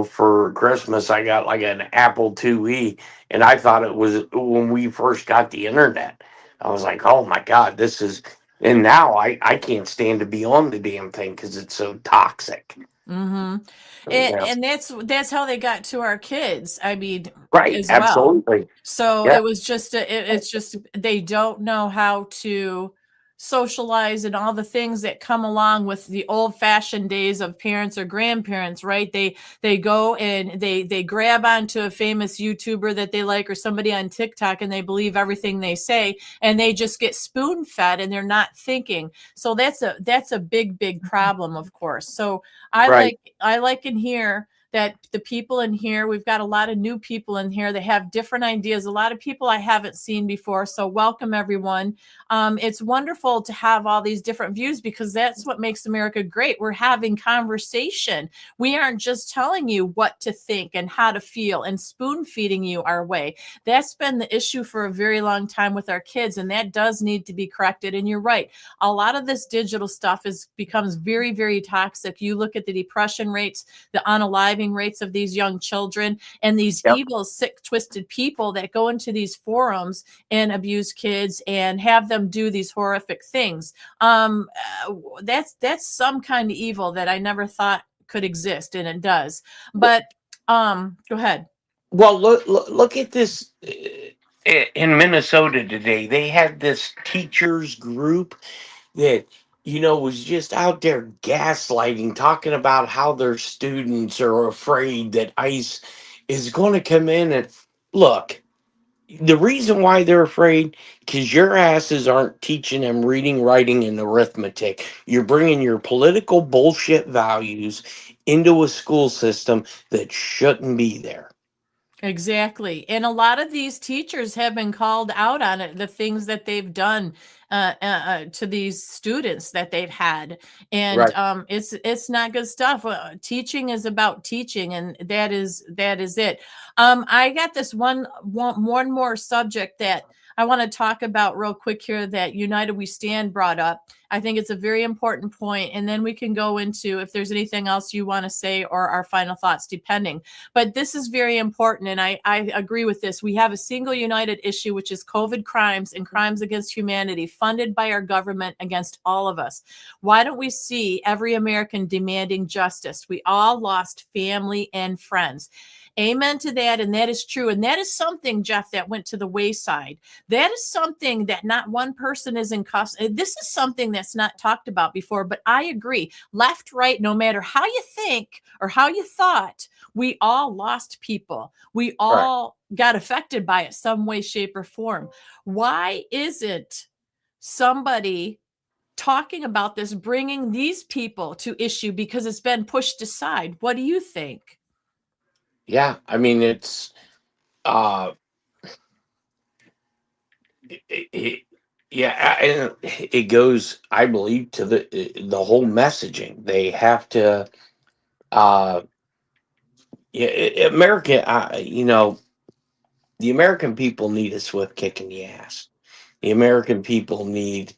for Christmas, I got like an Apple IIe, and I thought it was when we first got the internet. I was like, oh my God, and now I can't stand to be on the damn thing because it's so toxic. Mm-hmm. Yeah. And that's how they got to our kids. I mean, Right. as well. Absolutely. So Yeah. it was just it's just they don't know how to socialize and all the things that come along with the old-fashioned days of parents or grandparents, right? They go and they grab onto a famous YouTuber that they like or somebody on TikTok, and they believe everything they say, and they just get spoon-fed and they're not thinking. So that's a big problem, of course. So Right. I like in here that the people in here, we've got a lot of new people in here that have different ideas, a lot of people I haven't seen before. So welcome everyone. It's wonderful to have all these different views because that's what makes America great. We're having conversation. We aren't just telling you what to think and how to feel and spoon feeding you our way. That's been the issue for a very long time with our kids, and that does need to be corrected. And you're right. A lot of this digital stuff becomes very toxic. You look at the depression rates, the unaliving rates of these young children, and these Yep. evil, sick, twisted people that go into these forums and abuse kids and have them do these horrific things. That's some kind of evil that I never thought could exist, and it does. But go ahead. Well, look at this. In Minnesota today, they had this teachers group that, was just out there gaslighting, talking about how their students are afraid that ICE is going to come in. And look, the reason why they're afraid, because your asses aren't teaching them reading, writing, and arithmetic. You're bringing your political bullshit values into a school system that shouldn't be there. Exactly. And a lot of these teachers have been called out on it, the things that they've done to these students that they've had. And Right. it's not good stuff. Teaching is about teaching, and that is it. I got this one more subject that I want to talk about real quick here that United We Stand brought up. I think it's a very important point, and then we can go into if there's anything else you want to say or our final thoughts, depending. But this is very important, and I agree with this. We have a single united issue, which is COVID crimes and crimes against humanity funded by our government against all of us. Why don't we see every American demanding justice? We all lost family and friends. Amen to that. And that is true. And that is something, Jeff, that went to the wayside. That is something that not one person is in custody. This is something that's not talked about before, but I agree. Left, right, no matter how you think or how you thought, we all lost people. We Right. all got affected by it some way, shape, or form. Why isn't somebody talking about this, bringing these people to issue because it's been pushed aside? What do you think? Yeah. I mean, it's uh yeah, and it goes, I believe, to the whole messaging. They have to, uh, yeah, America. The American people need a swift kick in the ass. The American people need,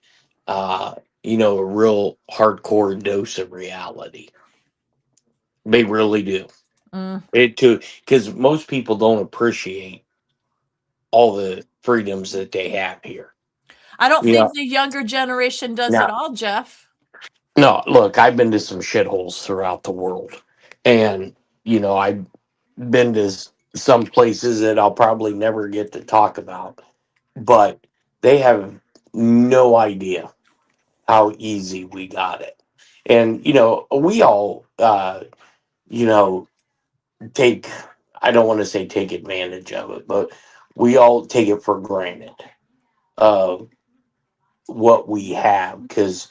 uh, a real hardcore dose of reality. They really do. Mm. It too, because most people don't appreciate all the freedoms that they have here. I don't You think know, the younger generation does at now all, Jeff. No, look, I've been to some shitholes throughout the world, and I've been to some places that I'll probably never get to talk about, but they have no idea how easy we got it. And we all you know take, I don't want to say take advantage of it, but we all take it for granted of what we have, because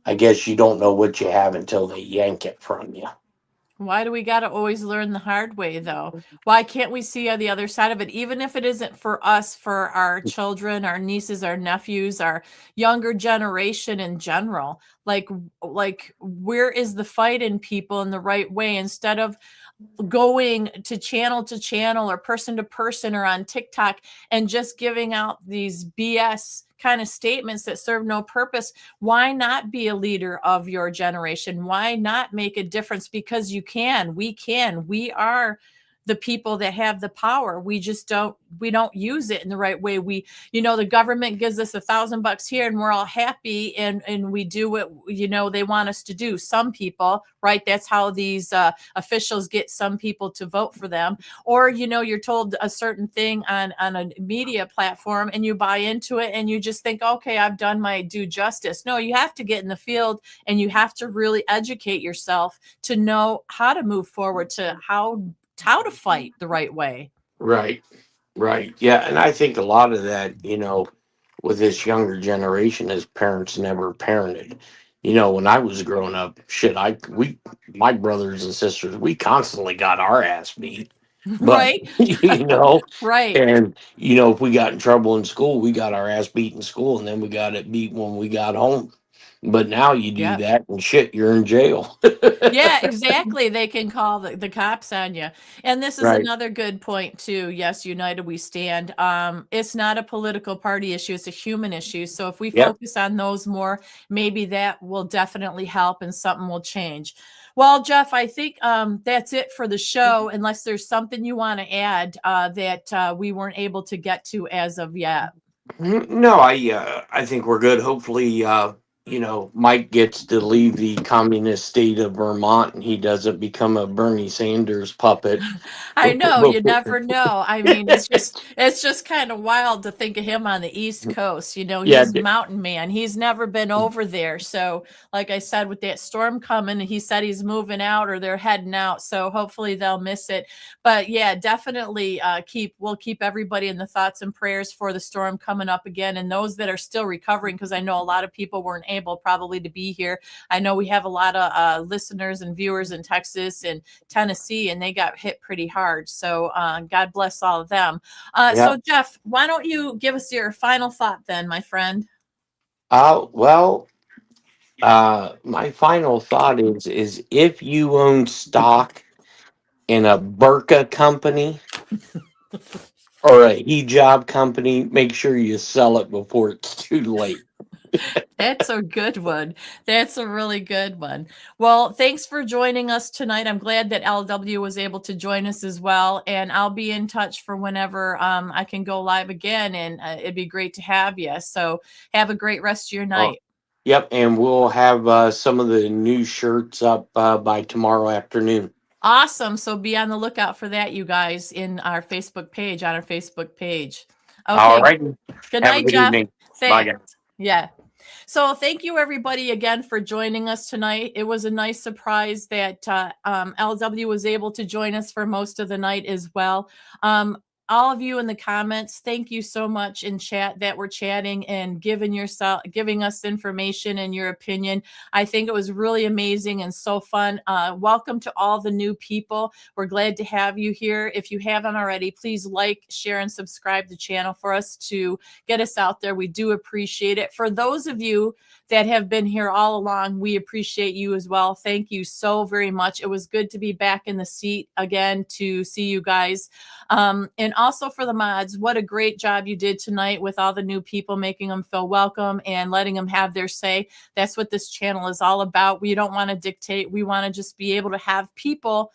I guess you don't know what you have until they yank it from you. Why do we got to always learn the hard way, though? Why can't we see the other side of it, even if it isn't for us, for our children, our nieces, our nephews, our younger generation in general? Like, where is the fight in people in the right way, instead of going to channel or person to person or on TikTok and just giving out these BS kind of statements that serve no purpose? Why not be a leader of your generation? Why not make a difference? Because you can, we are the people that have the power. We don't use it in the right way. The government gives us $1,000 here and we're all happy, and we do what they want us to do. Some people, right? That's how these officials get some people to vote for them. Or you're told a certain thing on a media platform and you buy into it and you just think, okay, I've done my due justice. No, you have to get in the field and you have to really educate yourself to know how to move forward, to how to fight the right way. Right, right. Yeah, and I think a lot of that, with this younger generation, is parents never parented. When I was growing up, shit, my brothers and sisters, we constantly got our ass beat. But Right. Right. and if we got in trouble in school, we got our ass beat in school, and then we got it beat when we got home. But now you do Yeah. that and shit, you're in jail. Yeah, exactly. They can call the cops on you. And this is Right. another good point too. Yes, united we stand. It's not a political party issue, it's a human issue. So if we Yep. focus on those more, maybe that will definitely help and something will change. Well, Jeff, I think that's it for the show, unless there's something you want to add that we weren't able to get to as of yet. No, I think we're good. Hopefully, Mike gets to leave the communist state of Vermont and he doesn't become a Bernie Sanders puppet. I know, you never know. I mean, it's just kind of wild to think of him on the East Coast. Yeah, He's a mountain man. He's never been over there. So, like I said, with that storm coming, he said he's moving out or they're heading out. So hopefully they'll miss it. But yeah, definitely we'll keep everybody in the thoughts and prayers for the storm coming up again, and those that are still recovering, because I know a lot of people weren't able probably to be here. I know we have a lot of listeners and viewers in Texas and Tennessee, and they got hit pretty hard. So God bless all of them. yeah. So Jeff, why don't you give us your final thought then, my friend? Well, my final thought is if you own stock in a burqa company or a hijab company, make sure you sell it before it's too late. That's a good one. That's a really good one. Well, thanks for joining us tonight. I'm glad that LW was able to join us as well. And I'll be in touch for whenever I can go live again. And it'd be great to have you. So have a great rest of your Oh, night. yep, and we'll have some of the new shirts up by tomorrow afternoon. Awesome. So be on the lookout for that, you guys, in our Facebook page, on our Facebook page. All Okay. right. Good Have a night, good Jeff. evening. Bye, Thanks. guys. Yeah. So thank you everybody again for joining us tonight. It was a nice surprise that LW was able to join us for most of the night as well. All of you in the comments, thank you so much in chat that were chatting and giving us information and your opinion. I think it was really amazing and so fun. Welcome to all the new people. We're glad to have you here. If you haven't already, please like, share, and subscribe the channel for us to get us out there. We do appreciate it. For those of you that have been here all along, we appreciate you as well. Thank you so very much. It was good to be back in the seat again to see you guys. And also for the mods, what a great job you did tonight with all the new people, making them feel welcome and letting them have their say. That's what this channel is all about. We don't want to dictate. We want to just be able to have people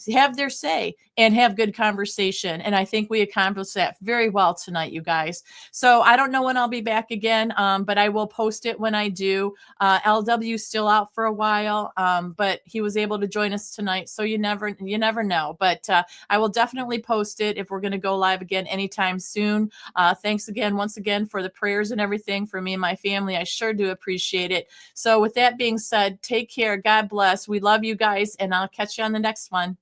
have their say and have good conversation. And I think we accomplished that very well tonight, you guys. So I don't know when I'll be back again, but I will post it when I do. LW is still out for a while, but he was able to join us tonight. So you never know. But I will definitely post it if we're going to go live again anytime soon. Thanks again, once again, for the prayers and everything for me and my family. I sure do appreciate it. So with that being said, take care. God bless. We love you guys, and I'll catch you on the next one.